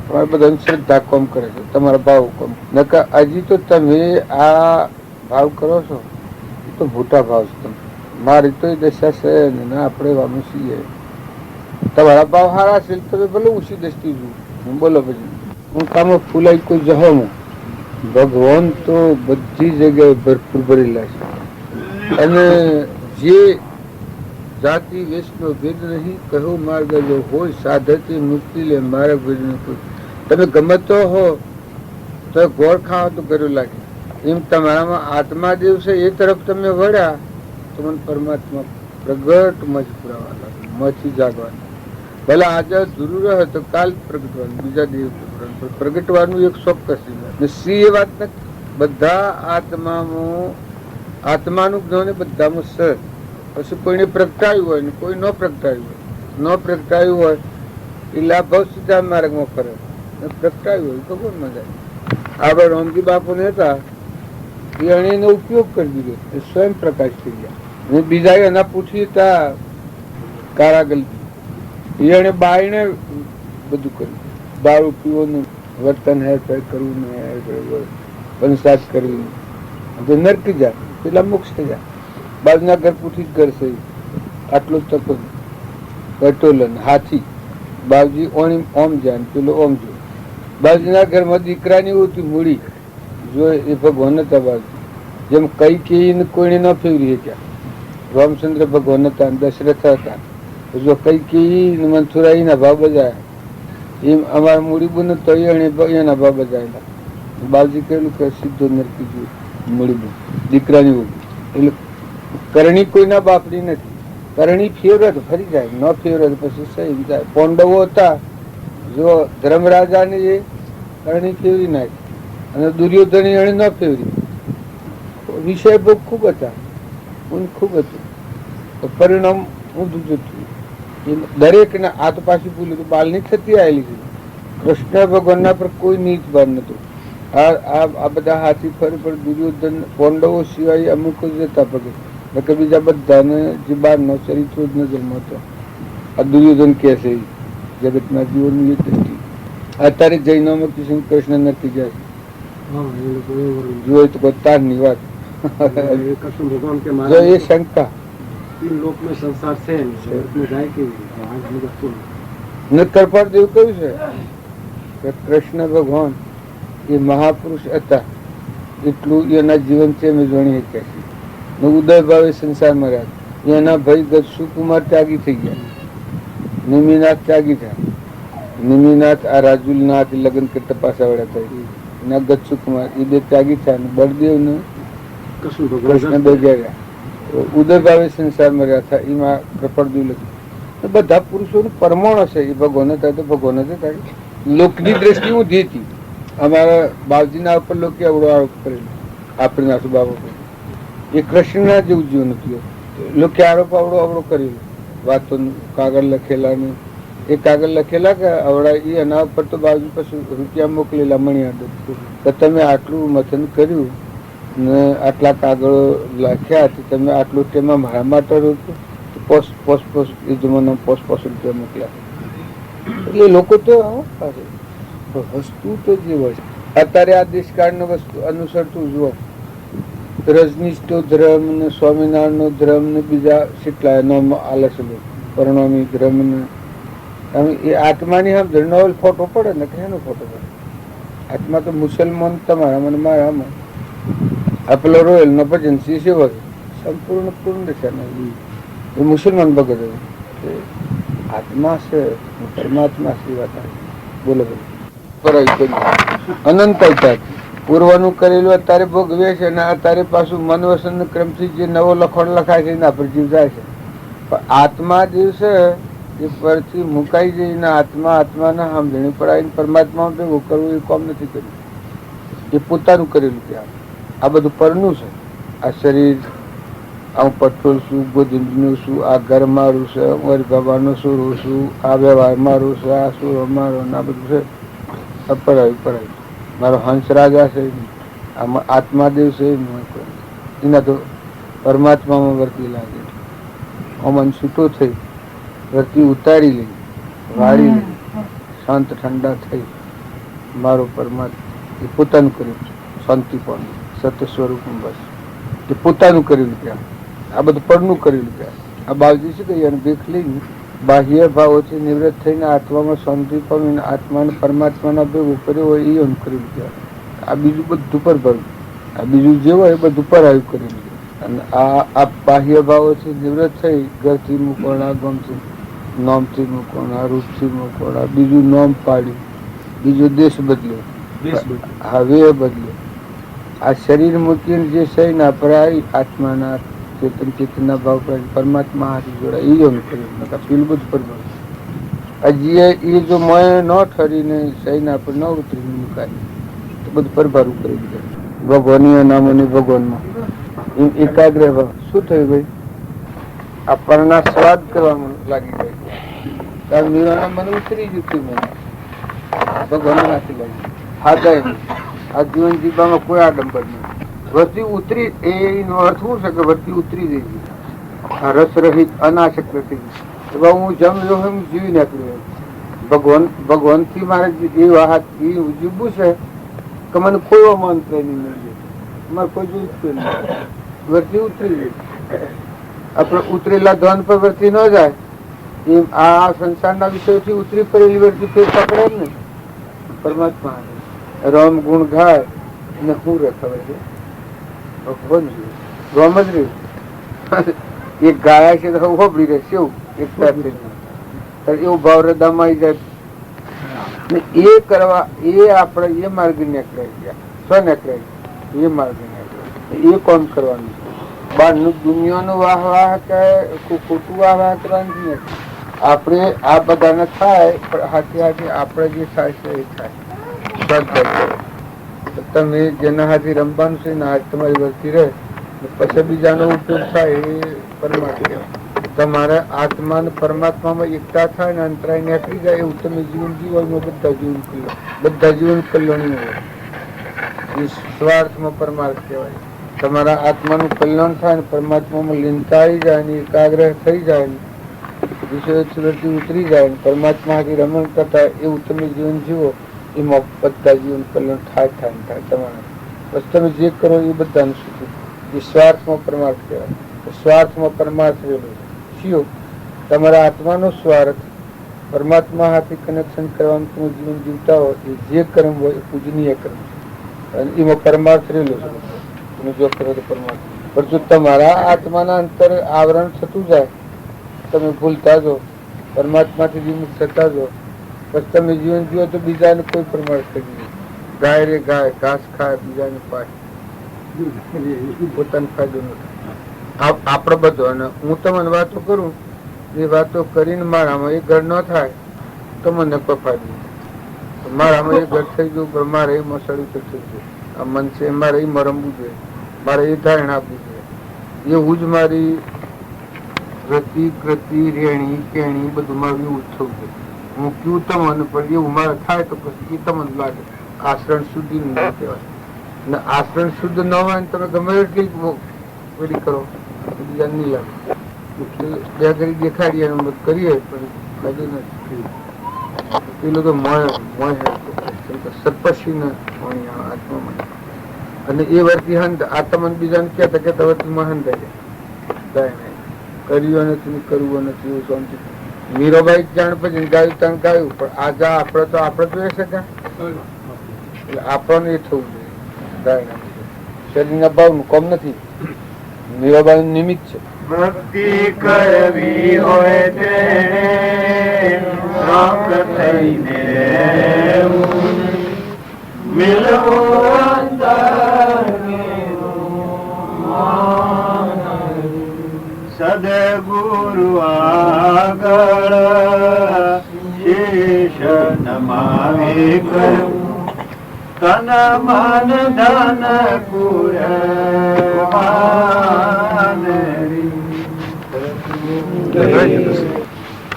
તમારે બધા શ્રદ્ધા કોમ કરે છે તમારા ભાવ કોમ નકા હજી તો તમે આ ભાવ કરો છો એ તો મોટા ભાવ છે તમે મારી તો એ દશા છે ને ના આપણે વાનું છીએ તમારા ભાવ સારા છે તમે ભલે ઊંચી દૃષ્ટિ જુઓ હું બોલો પછી હું કામ ફૂલાઈ કોઈ જહોમાં ભગવાન તો બધી જગ્યાએ ભરપૂર ભરેલા છે અને જે જાતિ વેશનો ભેદ નહીં કહો માર્ગ જો હોય સાધતી મુક્તિ લે માર્ગ ભેદ કોઈ તમે ગમતો હો તો ગોળ ખાઓ તો કર્યું લાગે એમ તમારામાં આત્મા દેવ છે એ તરફ તમે વળ્યા તો મને પરમાત્મા પ્રગટ મજ પુરાવા લાગે મથી જાગવાનું ભલે આજે જરૂર હોય તો કાલ પ્રગટવાનું બીજા દિવસ પ્રગટવાનું એક ચોક્કસ સી એ વાત નથી બધા આત્માનું જ્ઞાન બધામાં સર પછી કોઈને પ્રગટાયું હોય ને કોઈ ન પ્રગટાયું હોય એ લાભ સીધા માર્ગમાં કરે પ્રગટાયું હોય ભગવાનમાં જાય આપડે રામજી બાપુ ને હતા એને એનો ઉપયોગ કરી દીધો એ સ્વયં પ્રકાશ થઈ ગયા બીજા એના પૂછી હતા કારાગલ એને બાઈને બધું કર્યું દારૂ પીવાનું વર્તન હેરફેર કરવું ને વંશાત કરવી તો નરકી જાય પેલા મોક્ષ થઈ જાય બાજુના ઘર પૂછી જ ઘર છે આટલું જ તકો કટોલન હાથી બાબજી ઓમ જાય પેલો ઓમ જો બાજુના ઘરમાં દીકરાની ઓછી મૂડી જો એ ભગવાન હતા બાજુ જેમ કૈકેયીને કોઈને ન ફેરવી શક્યા. રામચંદ્ર ભગવાન હતા, દશરથ હતા, જો કૈકેયી ને મથુરાઈના ભાવ બજાયા એમ અમારા મૂડીબુને તો એના ભાવ બજાયેલા. બાવજી કહેલું કે સીધો નરકી જોયું મૂડીબુન દીકરાની ઉભી. એટલે કરણી કોઈના બાપની નથી. કરણી ફેરવે તો ફરી જાય, ન ફેરવે તો પછી સહી જાય. પાંડવો હતા, જો ધર્મરાજાની એ કરણી ફેરવી નાખી અને દુર્યોધન એને ન ફેરવી. વિષય ભોગ ખૂબ હતા, ખૂબ હતું, પરિણામ ઊંધું જતું. દરેકના હાથ પાછી ભૂલી તો બાલની થતી આવેલી છે. કૃષ્ણ ભગવાનના પર કોઈ નીચ ભાન નતું. આ બધા હાથી ફરી પર દુર્યોધન પાંડવો સિવાય અમુક જ હતા પગે, કે બીજા બધાને જે બહારનો ચરિત્રો જ નજરમાં હતો. આ દુર્યોધન કે છે જગતના જીવનની એક દ્રષ્ટિ. અત્યારે જૈનોમાં કૃષ્ણ કૃષ્ણ નથી ગયા જોઈ તો કોઈ તારની વાત. કૃષ્ણ ભગવાન કે જો એ શંકા तीन लोक में संसार से में जाए कि કરપાળ દેવ કહ્યું છે કે કૃષ્ણ ભગવાન એ મહાપુરુષ હતા, એટલું એના જીવન છે અમે જાણી શક્યા છીએ. ઉદય ભાવે સંસારમાં રહ્યા. એના ભાઈ ગજસુકુમાર ત્યાગી થઈ ગયા, નિમિનાથ ત્યાગી થયા. નિમિનાથ આ રાજુલનાથ લગ્ન કરતા પાછા વળ્યા થાય. એના ગજસુકુમાર એ બે ત્યાગી થયા. બળદેવ ને કૃષ્ણ બે ગયા. ઉદય ભાવે સંસારમાં રહ્યા હતા. એમાં કૃપાળદેવ લખ્યું. બધા પુરુષોનું પરમાણુ છે. એ ભગવાન હતા તો ભગવાન હતા. લોકની દ્રષ્ટિ હું દેતી. અમારા બાવજીના ઉપર લોકો અવડો આરોપ કરેલો આપણે નાસુ બાબા પર. એ કૃષ્ણના જેવું જીવન હતું. લોકો આરોપ અવડો કરેલો વાતો કાગળ લખેલા ને એ કાગળ લખેલા કે અવડા એ એના ઉપર તો બાવજી પછી રૂપિયા મોકલેલા મણિયાદ કે તમે આટલું મથન કર્યું ને આટલા કાગળો લખ્યા તમે આટલું તેમાં મારા માટે એ જમાના પોસ્ટ રૂપિયા મોકલ્યા. એટલે લોકો તો વસ્તુ તો જે હોય અત્યારે આ દેશકાળની વસ્તુ અનુસરતું જુઓ. રજનીષ્ઠો ધર્મ ને સ્વામિનારાયણ નો ધર્મ ને બીજા કેટલા નામ આલસ પરણામી ધર્મ ને એ આત્માની આમ નોવેલ ફોટો પડે ને કે એનો ફોટો પડે. આત્મા તો મુસલમાન તમારા મને મારામાં આ પેલો રોયલ નો ભજન શ્રી સેવક સંપૂર્ણ પૂર્ણ છે ને એ મુસલમાન ભગત આત્મા છે પરમાત્મા છે વાત બોલો અનંત પૂર્વનું કરેલું અત્યારે ભોગવે છે અને અત્યારે પાછું મન વસન ક્રમથી જે નવો લખણ લખાય છે એના પર જીવ જાય છે. પણ આત્મા જે છે એ પરથી મુકાઈ જઈને આત્માના સમજણી પડાય પરમાત્મા ભેગું કરવું એ કામ નથી કર્યું. એ પોતાનું કરેલું ત્યાં. આ બધું પરનું છે. આ શરીર હું પટોળ છું, ગોદંડનું છું, આ ઘર મારું છે, મારી બાબાનો સુરો છું, આ વ્યવહાર મારું છે, આ સુરો મારો આ બધું છે. પરાયું મારો હંસ રાજા છે, આમાં આત્માદેવ છે, એના તો પરમાત્મામાં વર્તી લાગે. અમન છૂટો થઈ વર્તી ઉતારી લઈ વાળી લઈ શાંત ઠંડા થઈ મારો પરમાત્મા એ પોતાનું કર્યું શાંતિ પણ સત્ય સ્વરૂપ બસ એ પોતાનું કરેલું ત્યાં. આ બધું પરનું કરેલું ત્યાં. આ બાવજી શું કહીએ દેખ લઈને બાહ્ય ભાવોથી નિવૃત્ત થઈને આત્મામાં શાંતિ પામીને આત્માને પરમાત્માના ભેગું કર્યો હોય એ એમ કરેલું ત્યાં. આ બીજું બધું પર ભરવું. આ બીજું જે હોય એ બધું પર આવ્યું કરેલું. અને આ બાહ્ય ભાવોથી નિવૃત્ત થઈ ઘરથી મૂકવાના, ગમથી નોમથી મૂકવાના, રૂપથી મૂકવાના, બીજું નોમ પાડ્યું, બીજો દેશ બદલ્યો, હવે બદલ્યો. આ શરીર મૂકીને જે સહી ના પરાય આત્માના ચેતનના ભાવ પર પરમાત્મા હાથી જોડાય એ એમ કર્યું. પેલું બધું પર હજી એ જો મોય ન ઠરીને સહી ના પર ન ઉતરીને મુકાય તો બધું પરભારું કરી દીધું. ભગવાનીય નામોની ભગવાનમાં એકાગ્ર ભાવ શું થયું ભાઈ? આ પરના સ્વાદ કરવામાં લાગી ગઈ. કારણ મીરાના મને ઉતરી જતી મને ભગવાન નાખી લાગી હાથાય આ જીવન જીવવામાં કોઈ આડંબર નહીં. વસ્તી ઉતરી એનો અર્થ શું છે કે વસ્તી ઉતરી જઈ ગઈ. આ રસ રહિત અનાશક્ત થઈ ગઈ. હું જમ જો જીવી નાખ્યું. ભગવાનથી મારે એ વાત એ જીવવું છે કે મને કોઈ મંત્ર નહીં મળે. મારે કોઈ જોઈતું નહીં. વર્તી ઉતરી ગઈ. આપણે ઉતરેલા ધન પર વર્તી ન જાય એમ આ સંસારના વિષયોથી ઉતરી પડેલી વર્તી ફેર પકડે ને પરમાત્મા રામ ગુણ ગાય અને શું રે ખબર છે ગોમ જ રહ્યું. એક ગાયા છે તો હોબળી રહે કેવું એકતા થઈ એવું ભાવ હૃદયમાં આવી જાય ને એ કરવા એ આપણે એ માર્ગ નીકળાઈ ગયા સ્વ નીકળાઈ એ માર્ગ નીકળે એ કોમ કરવાનું બહારનું દુનિયાનું વાહ વાહ કે ખોટું વાહ વાહ કરવાનું નથી. આપણે આ બધાને થાય પણ હાથે હાથે આપણે જે થાય છે એ થાય. તમે જેના હાથે રમવાનું છે ને હાથ તમારી વર્તી રહે પછી બીજાનો ઉપયોગ થાય એ પરમાત્મા. તમારા આત્મા ને પરમાત્મામાં એકતા થાય ને અંતરાય નીકળી જાય એવું તમે જીવન જીવો બધા જીવન કલ્યાણી હોય. એ સ્વાર્થમાં પરમાર્થ કહેવાય. તમારા આત્માનું કલ્યાણ થાય ને પરમાત્મામાં લીનતા આવી જાય ને એકાગ્ર થઈ જાય ને વિષયોથી ઉતરી જાય ને પરમાત્માથી રમણ કરતા એવું તમે જીવન જીવો એમાં બધા જીવન કલ્યાણ થાય તમારા. બસ તમે જે કરો એ બધાનું સુખી. એ સ્વાર્થમાં પરમાર્થ કહેવાય. સ્વાર્થમાં પરમાર્થ રહેલો શિયો તમારા આત્માનો સ્વાર્થ પરમાત્મા હાથે કનેક્શન કરવાનું તમે જીવન જીવતા હોય એ જે કર્મ હોય એ પૂજનીય કર્મ અને એમાં પરમાર્થ રહેલો છે. તમે જો કરો તો પરમાર્થ. પણ જો તમારા આત્માના અંતર આવરણ થતું જાય તમે ભૂલતા જો પરમાત્માથી વિમુખ થતા જો પછી તમે જીવન જીવો તો બીજાને કોઈ પરમાર્થ કરી નહીં. ગાય રે ગાય ઘાસ ખાય બીજાને પાય પોતાનો ફાયદો ન થાય. આપણે બધો અને હું તમને વાતો કરું એ વાતો કરીને મારામાં એ ઘર ન થાય તો મને કોઈ ફાયદો નહીં. મારામાં એ ઘર થઈ ગયું પણ મારે એ મસાડું તો થઈ ગયું. આ મન છે મારે એ મરમવું જોઈએ, મારે એ ધારણ આપવું જોઈએ. એવું જ મારી રતિ કૃતિ રેણી કેણી બધું મારું એવું જ થવું જોઈએ. હું કયું તમને પણ એવું મારે થાય તો પછી એ તમને લાગે આચરણ શુદ્ધિ ન કહેવાય. ને આચરણ શુદ્ધ ન હોય ને તમે ગમે એટલી પેલી કરો બીજા નહીં લાગે. બે ઘડી દેખાડીએ કરીએ પણ ફાયદો નથી. પેલું તો સર્પશી ને આત્મામાં અને એ વર્તી હંત આ તમને બીજાને કહેતા કહેતા વર્તીમાં હંતાઈ જાય કર્યું નથી કરવું નથી એવું શાંતિ. મીરાબાઈ જાણ પછી ગાયું ત્યાં ગાયું પણ આજે આપણે તો આપણે જોઈ શક્યા એટલે આપણને એ થવું જોઈએ. ગાય શરીરના ભાવનું કોમ નથી. મીરાબાઈ નિમિત્ત છે. ભક્તિ કરવી હોય તેને રોક થઈને મિલવું સદગુરુ આગળ શીશ નમાવી કરવું તન મન ધન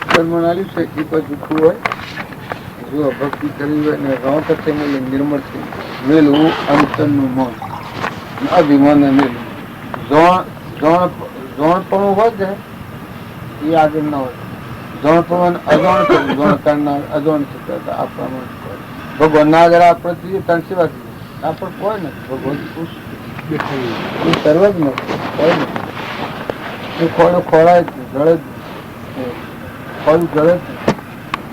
કર્મણાલી છે એ પણ જૂઠું હોય. જો ભક્તિ કરવી હોય ને રોક થઈને નિર્મળ થઈ મેળવું અંતરનું મન અભિમાન મેળવું. જોણપણું હોય છે એ આગળ ના હોય. જોણપણું અજોણ થયું જોણ કરનાર અજોણ થતા આપણા ભગવાન ના આગળ આપણે જોઈએ ત્રણ સેવા જોઈએ આપણે કોઈ નથી. ભગવાન ખુશ સર્વ જ નથી કોઈ નથી. ખોળો ખોળાય જ નહીં જળે જ નહીં. ખોળું જળે જ નહીં.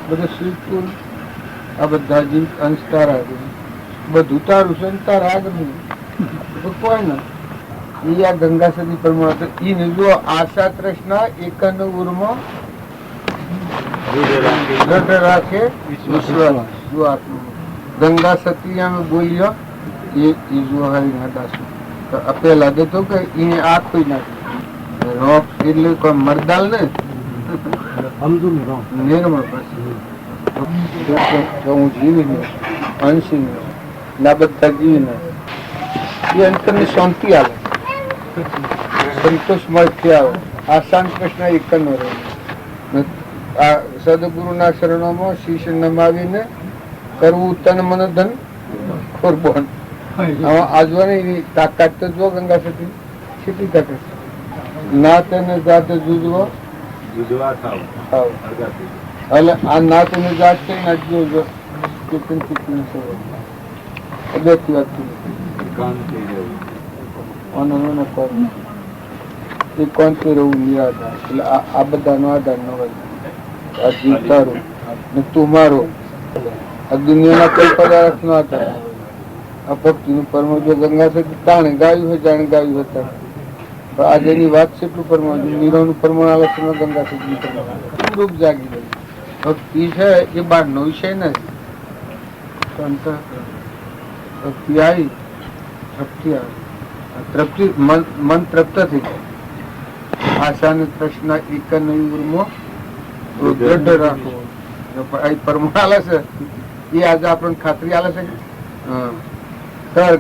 બધું શ્રીકુલ આ બધા જીવ અંશ તારા બધું તારું છે તારા આગળ નહીં કોઈ નથી. એ આ ગંગા સદી પ્રમાણે ઈને જો આશા તૃષ્ણા એકન ઉર્મો રાખે વિશ્વાસ જો આત્મા ગંગા સતી અમે બોલ્યો એ જો હરી હદાશું પેલા દેતો કે એને આ કોઈ નાખી રોક એટલે કોઈ મરદાલ ને નિર્મળ પછી હું જીવી અંશી ના બધા જીવીને એ અંતરની શાંતિ આવે સંતોષ મળતી આવે. આ શાંત કૃષ્ણ એક નો રહે. આ સદગુરુના શરણોમાં શીશ નમાવીને કરવું તન મન ધન કુરબાન. આજવાની તાકાત તો જો ગંગા સતી છેટી તાકાત ના તેને જાતે જુજવો એટલે આ ના તેને જાત કઈ ના જોજો અગત્ય વાત એ કોણથી રહેવું નિરાધાર. એટલે આ બધાનો આધાર ન હોય. આ જીવ તારો ને તું મારો. આ દુનિયાના કોઈ પદાર્થ નો આધાર આ ભક્તિનું પરમ જો ગંગા સતી તાણે ગાયું હોય જાણે ગાયું હતા, પણ આજે એની વાત છે એટલું પરમ નીરોનું પરમાણ છે ગંગા સતી રૂપ જાગી ગયું. ભક્તિ છે એ બહારનો વિષય નથી, ભક્તિ આવી તૃપ્તિ આવે, તૃપ્તિ મન તૃપ્ત થઈ જાય. આશા ને તૃષ્ણા એક નહીં દ્રઢ રાખવો પરમાણ આલે છે એ આજે આપણને ખાતરી આલે છે.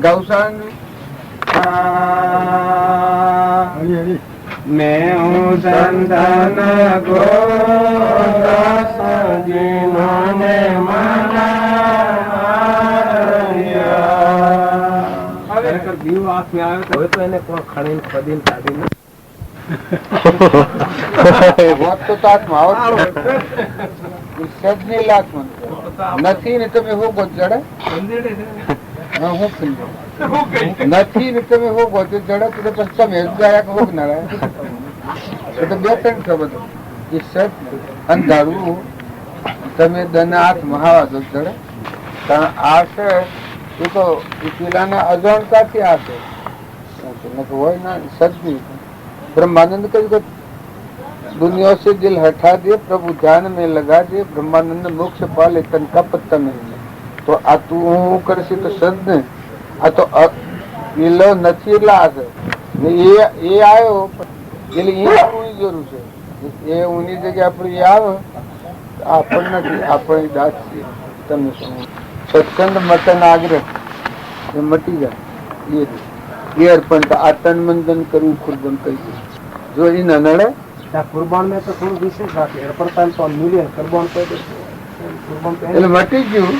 ગૌશાળા मैं हूँ संतन गोदास जिन्होंने मनाया। ખરેખર દીવ આંખમાં આવે તો હવે તો એને કોણ ખણીને ખોદીને કાઢીને નથી ને તમે હો ગો જડે નથી ને તમે હો ગો જડે તો પછી તમે હોગ ના તો બે ત્રણ ખબર એ સત અંધારું તમે દન હાથમાં હાવા દો જડે. કારણ આ છે એ તો પેલાના અજાણતાથી આ છે હોય ના સદની. ब्रह्मानंद का दुनिया से दिल हटा दे प्रभु ध्यान में लगा दे ब्रह्मानंद मोक्ष पाले तन का पत्ता नहीं. तो आ तू करशी तो सद ने आ तो પેલો નથી એટલે આ છે ને એ આવ્યો એટલે એ આપણી જરૂર છે. એ ઊની જગ્યાએ આપણી આવે આપણ નથી, આપણે દાસ છીએ. તમે શું સત્સંગ મતન આગ્રહ એ મટી જાય એ અર્પણ આ તન મંદન કરવું કુરબાન કહી દે. જો એ ન નડે કુરબાન ને તો થોડું વિશેષ રાખે અર્પણતા તો મિલિયન કુરબાન એટલે મટી ગયું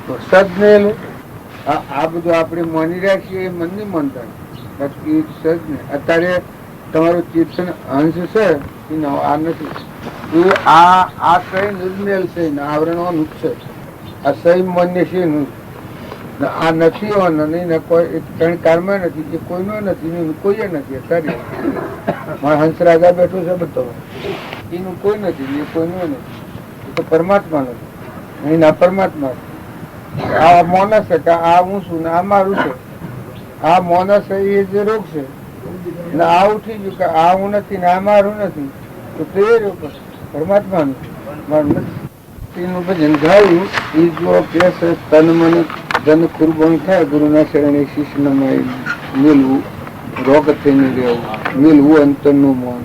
તો સદ ને આ બધું આપણે માની રાખીએ એ મન નહીં માનતા બાકી સદ ને. અત્યારે તમારું ચિંતન અંશ છે આ નથી એ આ કઈ નિર્મેલ છે ને આવરણવાનું છે. આ સહી માન્ય છે આ નથી નહીં ને કોઈ ત્રણ કારમાં નથી એ કોઈનો નથી કોઈ નથી. અત્યારે મારા હંસરાજા બેઠું છે બધો એનું કોઈ નથી એ કોઈનું નથી. એ તો પરમાત્મા નથી એના પરમાત્મા. આ મોનસ છે કે આ હું છું ને આ મારું છે. આ મોનસ એ જે રોગ છે ને આ ઉઠી ગયું કે આ હું નથી ને આ મારું નથી તો તે રોગ પરમાત્માનું મારું નથી. એનું ભજન ગાયું એ જો કે તન મન ધન કુરબાન થાય ગુરુના શરણે શિષ્યમાં મેળવું રોગ થઈને રહેવું મેળવું અંતરનું મન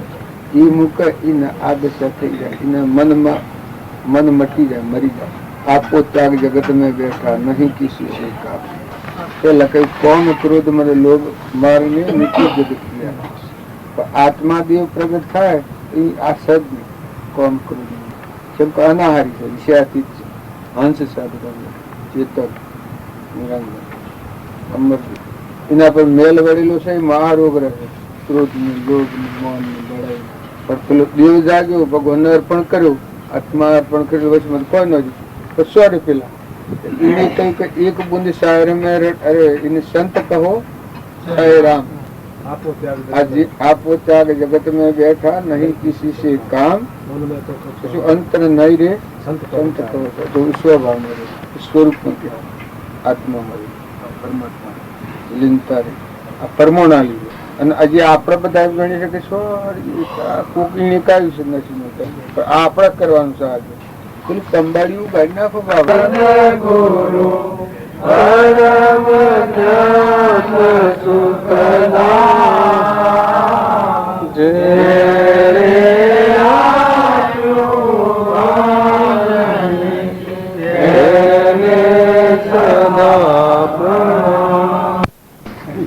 એ મૂકે એને આ દશા થઈ જાય એના મનમાં મન મટી જાય મરી જાય. આપો ત્યાગ જગત મેં બેઠા નહીં કિસી સે કાપ. પેલા કઈ કોણ ક્રોધ મને લોભ મારને નીચે જગત કિયા. આત્મા દેવ પ્રગટ થાય એ આ સદ કોમ ક્રોધ કેમ કે અનાહારી છે વિષયાતીત છે હંસ સાધક ચેતક એના પર મેલ વળેલો છે મહારોગ રહે ક્રોધ ની લોભ ની મોન ની બળાઈ. પણ પેલો દેવ જાગ્યો ભગવાન અર્પણ કર્યું આત્મા અર્પણ કર્યું વચમાં કોઈ ન તો સોરી પેલા એને કઈ કે એક બુંદ શાયર મેં અરે એને સંત કહો હે રામ આપો ત્યાગ જગત में बैठा नहीं किसी से काम શું અંતર નહીં રે સંત કહો તો સ્વભાવ માં રહે સ્વરૂપ માં આત્મા માં પરમાત્મા લીનતા રે આ પરમોણા લીધે. અને હજી આપણે બધા ગણી શકે કોકી નીકાળ્યું છે નથી પણ આ આપણે કરવાનું છે. આજે પેલું કંબાડિયું ગાડી નાખો બાબા ગુરુ પરમ જ્ઞાન સુખદાન જય રે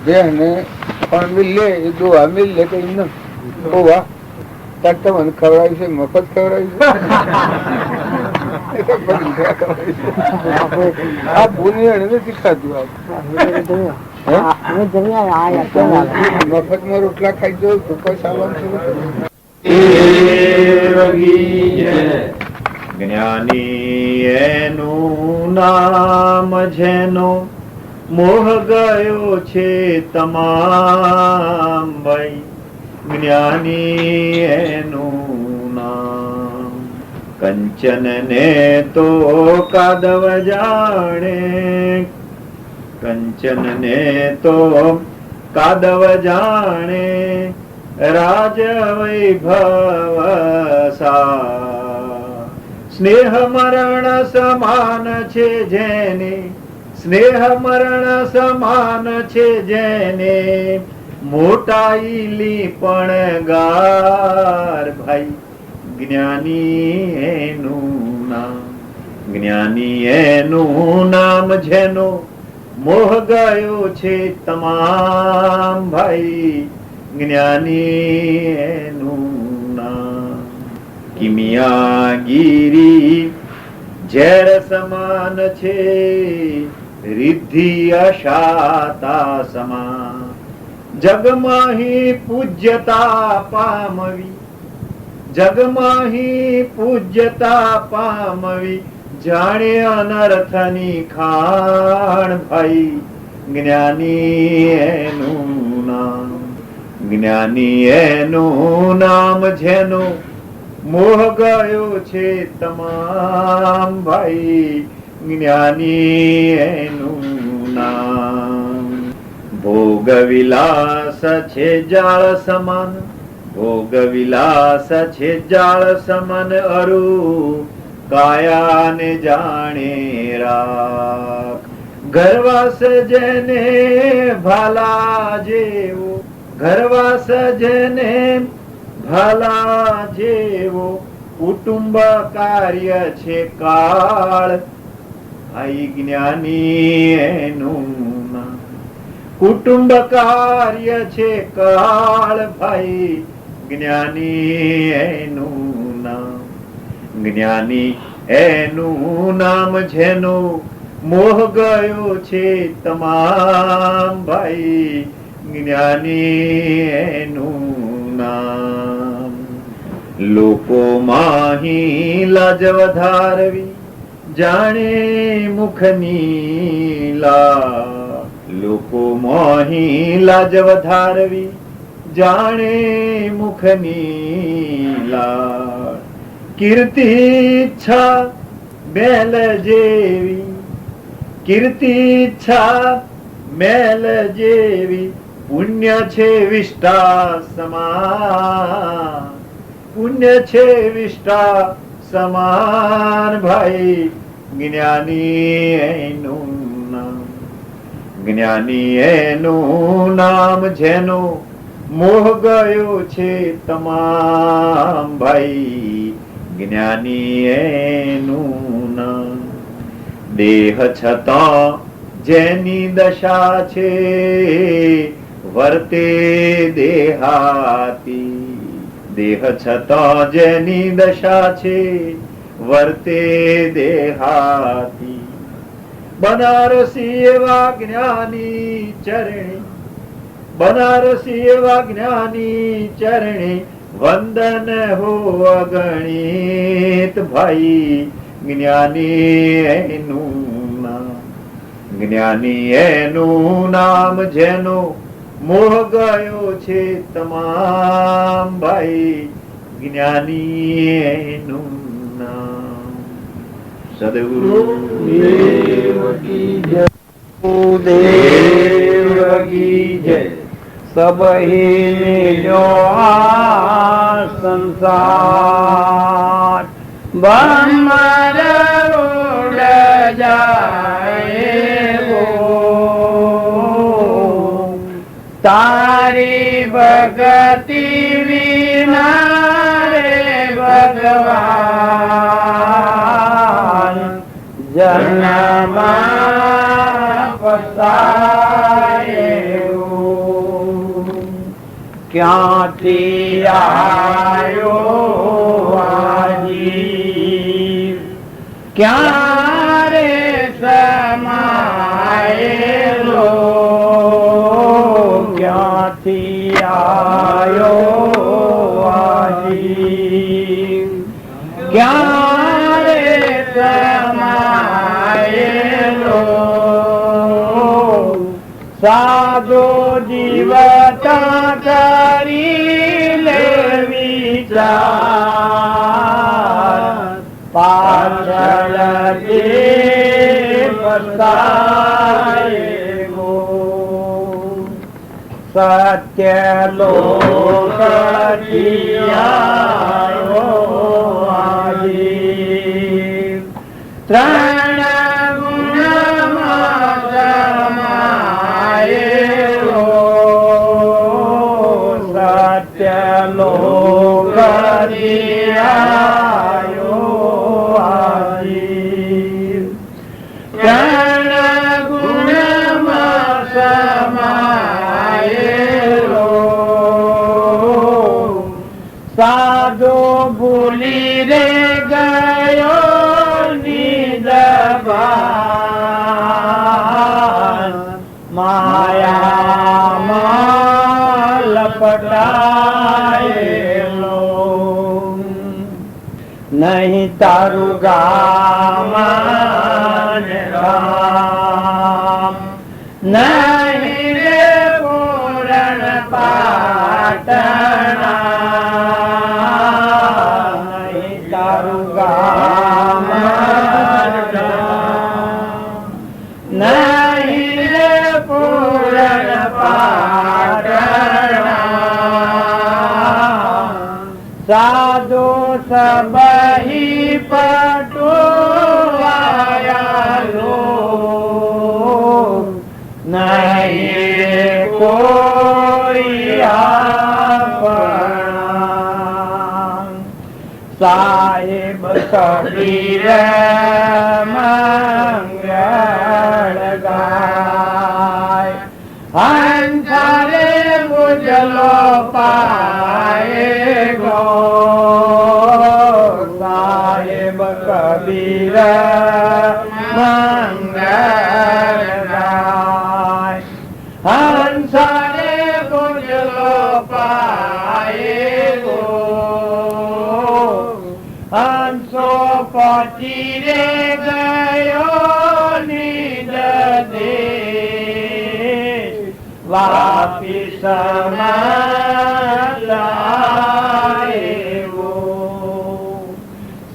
દેહને પણ મિલ લે એ દોવા મિલ લે કઈ ન હોવા ત્યારે તમને ખવડાવ્યું છે મફત ખવડાવ્યું આ ભૂની નથી ખાધું. મફતમાં રોટલા ખાઈ જવું તો કોઈ સાલવાનું જ્ઞાની એનું નામ જેનો મોહ ગયો છે તમામ ભાઈ. જ્ઞાની એનું નામ કંચન ને તો કાદવ જાણે કંચન ને તો કાદવ જાણે રાજ વૈભવ સા સ્નેહ મરણ સમાન છે જેને સ્નેહ મરણ સમાન છે જેને મોટાઈલી પણ ગાર ભાઈ જ્ઞાની એનું નામ જ્ઞાની એનું નામ જેનો મોહ ગયો છે તમામ ભાઈ જ્ઞાની એનું નામ કિમિયાગીરી ઝેર સમાન છે રિદ્ધિ અશાતા સમાન જગમાહી પૂજ્યતા પામવી જગમાહી પૂજ્યતા પામવી જાણે અનર્થની ખાણ ભાઈ જ્ઞાની એનું નામ જ્ઞાની એનું નામ જેનો મોહ ગયો છે તમામ ભાઈ જ્ઞાની એનું નામ ભોગ વિલાસ છે જાળ સમાન ભોગ વિલાસ છે જાળ સમાન અરુ કાયાને જાણે રાખ ગરવાસ જેને ભાલા જેવો ગરવાસ જેને ભાલા જેવો કુટુંબ કાર્ય છે કાળ ભાઈ જ્ઞાની એનું નામ કુટુંબ કાર્ય છે કાળ ભાઈ જ્ઞાની એનું નામ જ્ઞાની એનું નામ જેનો મોહ ગયો છે તમામ ભાઈ જ્ઞાની એનું નામ લોકો માહી લાજ વધારવી જાણે મુખની લા લોકો મોહી લાજ વધારવી જાણે મુખની લા કીર્તિ ઈચ્છા મેલ જેવી કીર્તિ ઈચ્છા મેલ જેવી પુણ્ય છે વિષ્ટા સમાન પુણ્ય છે વિષ્ટા સમાન ભાઈ જ્ઞાની એનું નામ જ્ઞાની એનું નામ જેનો મોહ ગયો છે તમામ ભાઈ જ્ઞાની એનું નામ દેહ છતાં જેની દશા છે વર્તે દેહાતી દેહ છતાં જેની દશા છે વર્તે દેહાતી બનારસી એવા જ્ઞાની ચરણે બનારસી એવા જ્ઞાની ચરણે વંદન હો અગણિત ભાઈ જ્ઞાની એનું નામ જ્ઞાની એનું નામ જેનો મોહ ગયો છે તમામ ભાઈ જ્ઞાની એનું નામ સદગુરુ દેવ કી જય દેવ કી જય सबही मिलो संसार भमर उड़ जाए वो तारी भगति विना रे भगवान जन्म पछताए ક્યાંથી આયો આજી ક્યારે સમાયેલો ક્યાંથી આયો આજી ક્યારે સમાયેલો સાધો જીવતા કરી લે વિચાર પાછળ જે પસ્તાય સત્ય લોક જીયાયો આજી ત્રણ ગુણમાં સમાયેલો સત્ય લોક જીયાયો આજી ત્રણ ગુણમાં સમાયેલો સાધો ભૂલી રે ગયો નિદભાન માયામાં લપટાયેલો નહીં તારું ગામન રામ નહીં રે પૂરણ પાટણા નહીં તારું ગામન રામ નહીં રે પૂરણ પાટણા સાધુ સબહી પટુવાયાલો નહીં કોઈ આપણા સાહેબ કબીર મંગળ ગાય હંસારે મુજલો પાએ ગો સાહેબ કબીર મંગળ ગાય હંસારે મુજલો પાએ ગો હંસો પહોંચી રે ગયો નિજ દેશ વાપી સમાલાયો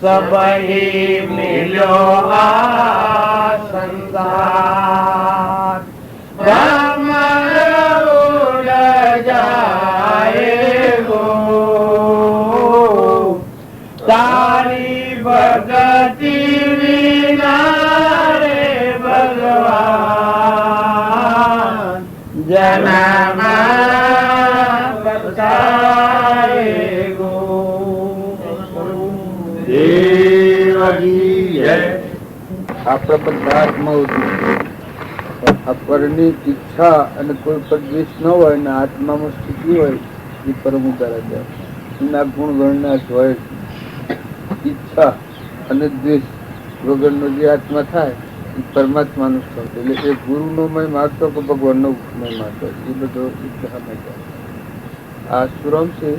સબહી મિલ્યો આ સંસાર ભ્રમર ઉડ જાયગો તારી ભગતિ વિના રે ભગવાન જન્મ બતાએગો દેવજી જય આપણા પદાર્થમાં પરની ઈચ્છા અને કોઈ પર દ્વેષ ન હોય અને આત્મામાં સ્થિતિ હોય એ પરમ ઉદાહરણ એના ગુણ ગણના હોય. ઈચ્છા અને દ્વેષ વગરનો જે આત્મા થાય એ પરમાત્માનું સ્થળ. એટલે એ ગુરુનો મય માગતો કે ભગવાનનો મય માગતો એ બધો ઈચ્છામાં જાય. આ સુરમ છે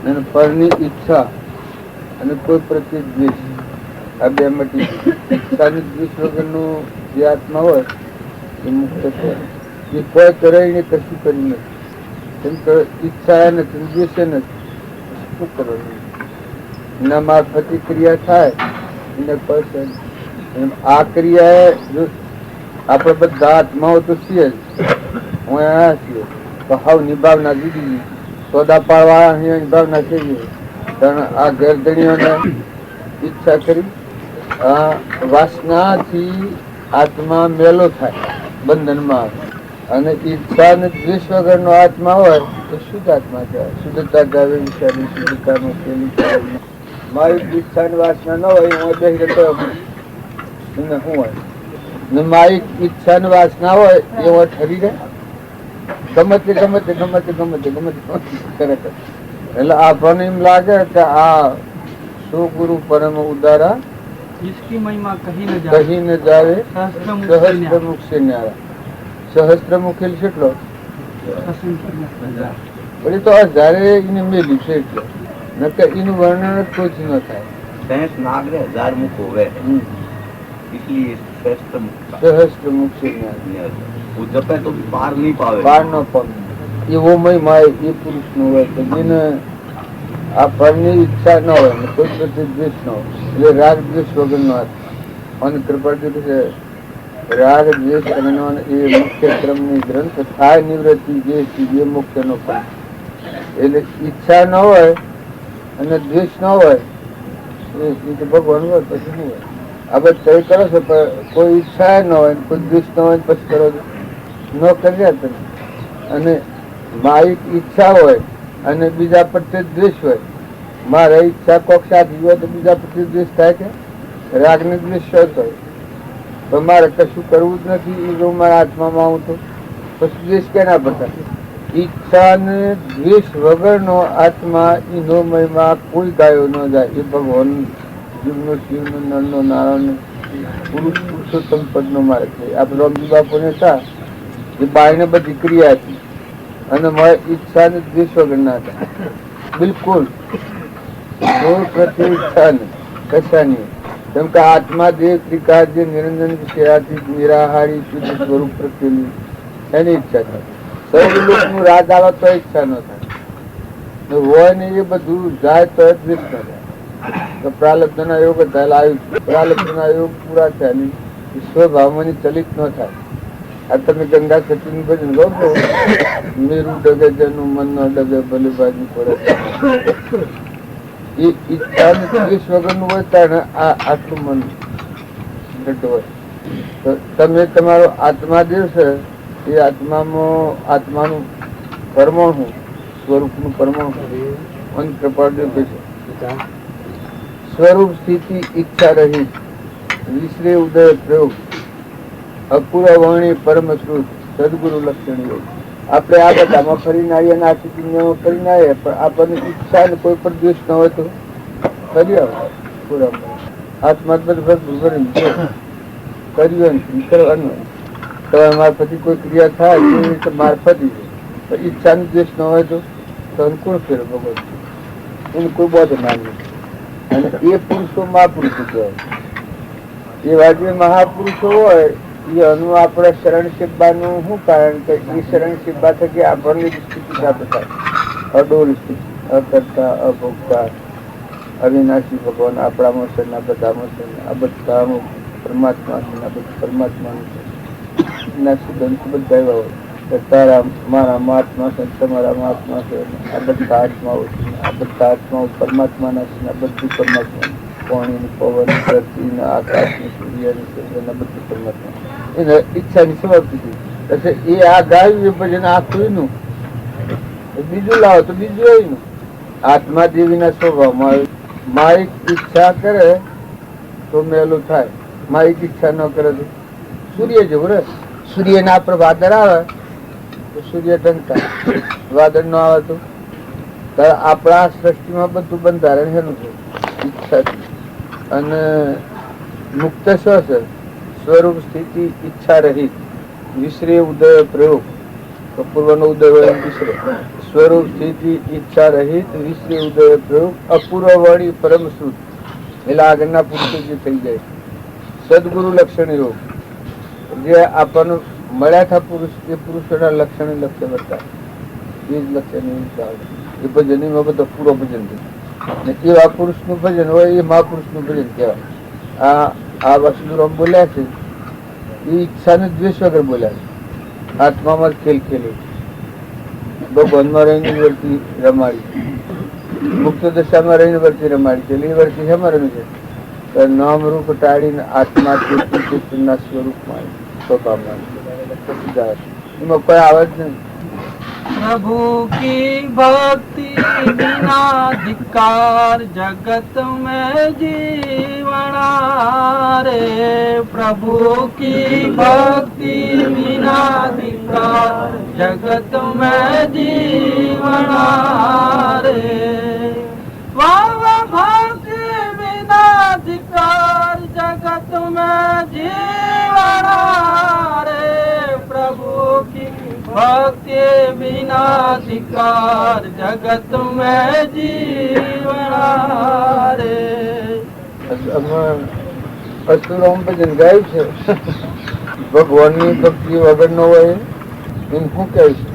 અને પરની ઈચ્છા અને કોઈ પ્રત્યે દ્વેષ આ બે માંથી ઈચ્છાની દ્વેષ વગરનો જે આત્મા હોય એ મુક્ત છે. એ કોઈ કરાઈને કશું કરી નથી. કેમ કે ઈચ્છા નથી દ્વેષે નથી. શું કરવાનું? એના મારફતે ક્રિયા થાય એને કોઈ આ ક્રિયા જો આપણે બધા આત્માઓ તો છીએ જ. હું અહીંયા છીએ તો હાવ નિભાવના દીધી સોદા પાડવા નિભાવના થઈ કારણ આ ગરદણીઓને ઈચ્છા કરી વાસનાથી આત્મા મેલો થાય બંધનમાં આવે. અને ઈચ્છા અને દ્વેષ વગરનો આત્મા હોય તો શુદ્ધ આત્મા કહેવાય. શુદ્ધતા જાવે વિચારી શુદ્ધતાનો પેલી મારી ઈચ્છા અને વાસના ન હોય હું બેસી રહેતો શું હોય ને મારી ઈચ્છા અને વાસના હોય એ હું ઠરી રહે ગમે તે કરે. એટલે આપણને એમ લાગે કે આ સુગુરુ પરમ ઉદારા इसकी महिमा कहीं न કહી ન જાવે सहस्त्रमुख સહસ્ત્રમુખ છે ન્યારા. સહસ્ત્રમુખ એટલે કેટલો? પણ એ તો હજારે એને મેલ્યું છે એટલે નકર એનું વર્ણન જ કોઈ જ ન થાય. सैंस नाग रे 1000 मुख हो गए इसलिए सहस्त्र मुख સહસ્ત્રમુખ છે ન્યારા. वो जपे तो भी पार नहीं पावे. પાર ન પામે એવો મહિમા એ પુરુષ નો હોય કે જેને આ પરની ઈચ્છા ન હોય ને કોઈ પ્રત્યે દ્વેષ ન હોય એટલે રાગ દ્વેષ વગર નો આત્મા. અને કૃપાજી છે રાગ દ્વેષ અને એ મુખ્ય ક્રમની ગ્રંથ થાય નિવૃત્તિ જે મુખ્યનો પણ એટલે ઈચ્છા ન હોય અને દ્વેષ ન હોય એ તો ભગવાન હોય પછી નહીં હોય. આ બધું તય કરો છો પણ કોઈ ઈચ્છા ન હોય કોઈ દ્વેષ ન હોય પછી કરો છો ન કર્યા તમે. અને મારી ઈચ્છા હોય અને બીજા પ્રત્યે દ્વેષ હોય, મારે ઈચ્છા કોક સાચી હોય તો બીજા પ્રત્યે દ્વેષ થાય કે રાગ ને દ્વેષ શોધ હોય તો મારે કશું કરવું જ નથી. એ જો મારા આત્મામાં આવું તો પછી દ્વેષ કેના પડતા? ઈચ્છા ને દ્વેષ વગરનો આત્મા એ નોમયમાં કોઈ ગાયો ન જાય. એ ભગવાન જીવનો શિવનો નરનો નારાયણ પુરુષોત્તમ પદનો માર્ગ છે. આપણે રામજી બાપુને હતા એ બાયને બધી ક્રિયા હતી અને મારે ઈચ્છા ને દ્વેષ વગર ના હતા બિલકુલ કોઈ પ્રત્યે ઈચ્છા નહીં કશાની. કેમ કે આત્મા દેહ ત્રિકાળ જે નિરંજન વિષયાથી નિરાહારી શુદ્ધ સ્વરૂપ પ્રત્યેની એની ઈચ્છા થાય. સૌ લોકનું રાગ આવે તો ઈચ્છા ન થાય, હોય ને એ બધું જાય તો દ્વેષ ન થાય. તો પ્રાલબ્ધના યોગ આવ્યું, પ્રાલબ્ધના યોગ પૂરા થયા નહીં, સ્વભાવમાં ચલિત ન થાય. આ તમે ગંગા સચિન ભજન ગો છો, મેરું ડગે જેનું મન ન ડગે ભલે બાજુ પડે. એ ઈચ્છા દ્વેષ વગરનું હોય ત્યારે આટલું મન ઘટ હોય. તો તમે તમારો આત્મા જે છે એ આત્મામાં આત્માનું પરમાણુ સ્વરૂપનું પરમાણુ મન કૃપાદેવ છે. સ્વરૂપ સ્થિતિ ઈચ્છા રહી વિશ્રે ઉદય પ્રયોગ અપૂર્વ વાણી પરમ શ્રુત સદગુરુ લક્ષણ યોગ. આપણે આ બધામાં ફરીને આવીએ અને આખી દુનિયામાં ફરીને આવીએ પણ આપણને ઈચ્છા ને કોઈ પણ દ્વેષ ન હોય તો ફરી આવે પૂરા આત્મા બધું કર્યું કરવાનું. તો મારફતી કોઈ ક્રિયા થાય એ રીતે મારફતી ઈચ્છા ને દ્વેષ ન હોય તો અનુકૂળ ફેર ભગવાન એનું કોઈ બોધ ના નથી. અને એ પુરુષો મહાપુરુષો કહેવાય. એવા જે મહાપુરુષો હોય એનું આપણે શરણ શિવવાનું શું કારણ કે એ શરણ શિવવા થકી આપણને સ્થિતિ પ્રાપ્ત થાય. અડોલ સ્થિતિ, અકર્તા, અભોગતા, અવિનાશી ભગવાન આપણામાં છે ને બધામાં છે ને આ બધામાં પરમાત્મા છે ને આ બધું પરમાત્માનું છે. વિનાશી ગ્રંથ બધા એવા હોય તારા મારા મહાત્મા છે તમારા મહાત્મા છે આ બધા આત્માઓ છે આ બધા આત્માઓ પરમાત્માના છે આ બધું પરમાત્મા. પાણી પવન ધરતી આકાશ સૂર્ય ચંદ્ર બધું પરમાત્મા. એને ઈચ્છાની સમાપ્તિ એટલે એ આ ગાયું એ ભજન આ કોઈનું બીજું લાવો તો બીજું એનું. આત્મા દેવીના સ્વભાવમાં આવે. મારી ઈચ્છા કરે તો મેલું થાય, મારી ઈચ્છા ન કરે તો સૂર્ય જેવું રે. સૂર્યના પર વાદળ આવે તો સૂર્ય ઢંકાય, વાદળ ન આવે તો આપણા સૃષ્ટિમાં બધું બંધારણ એનું છે ઈચ્છાથી. અને મુક્ત શું છે? સ્વરૂપ સ્થિતિ ઈચ્છા રહિત વિશ્રે ઉદય પ્રયોગ. પૂર્વનો ઉદય હોય વિશ્રે. સ્વરૂપ સ્થિતિ ઈચ્છા રહિત વિશ્રે ઉદય પ્રયોગ અપૂર્વ વાણી પરમ શુદ્ધ. એટલે આગળના પુરુષો જે થઈ જાય સદગુરુ લક્ષણ યોગ. જે આપણને મળ્યા હતા પુરુષ એ પુરુષોના લક્ષણ લક્ષ્ય બતાવે એ જ લક્ષ્ય એ ભજન એમાં બધો પૂરો ભજન થાય. એવા પુરુષનું ભજન હોય એ મહાપુરુષનું ભજન કહેવાય. આ વસ્તુ બોલ્યા છે એ ઈચ્છાને દ્વેષ વગર બોલ્યા છે. આત્મામાં ખેલ ખેલે ભગવાનમાં રહીને વર્તી રમાડી, મુક્ત દશામાં રહીને વર્તી રમાડી છે. એટલે એ વર્તી શેમાં રમી છે? નામ રૂપ ટાળીને આત્મા ચેતના સ્વરૂપમાં સ્વભાવમાં એમાં કોઈ આવે જ નહીં. प्रभु की भक्ति बिना धिक्कार जगत में जीवना रे. प्रभु की भक्ति बिना धिक्कार जगत में जीवना रे. भक्ति बिना धिक्कार जगत में जीवना रे. प्रभु की भक्ति बिना धिकार जगत में जीवना रे. અસુરોમ ભજન ગાયું છે. ભગવાનની ભક્તિ વગર નો હોય એમ શું કહે છે?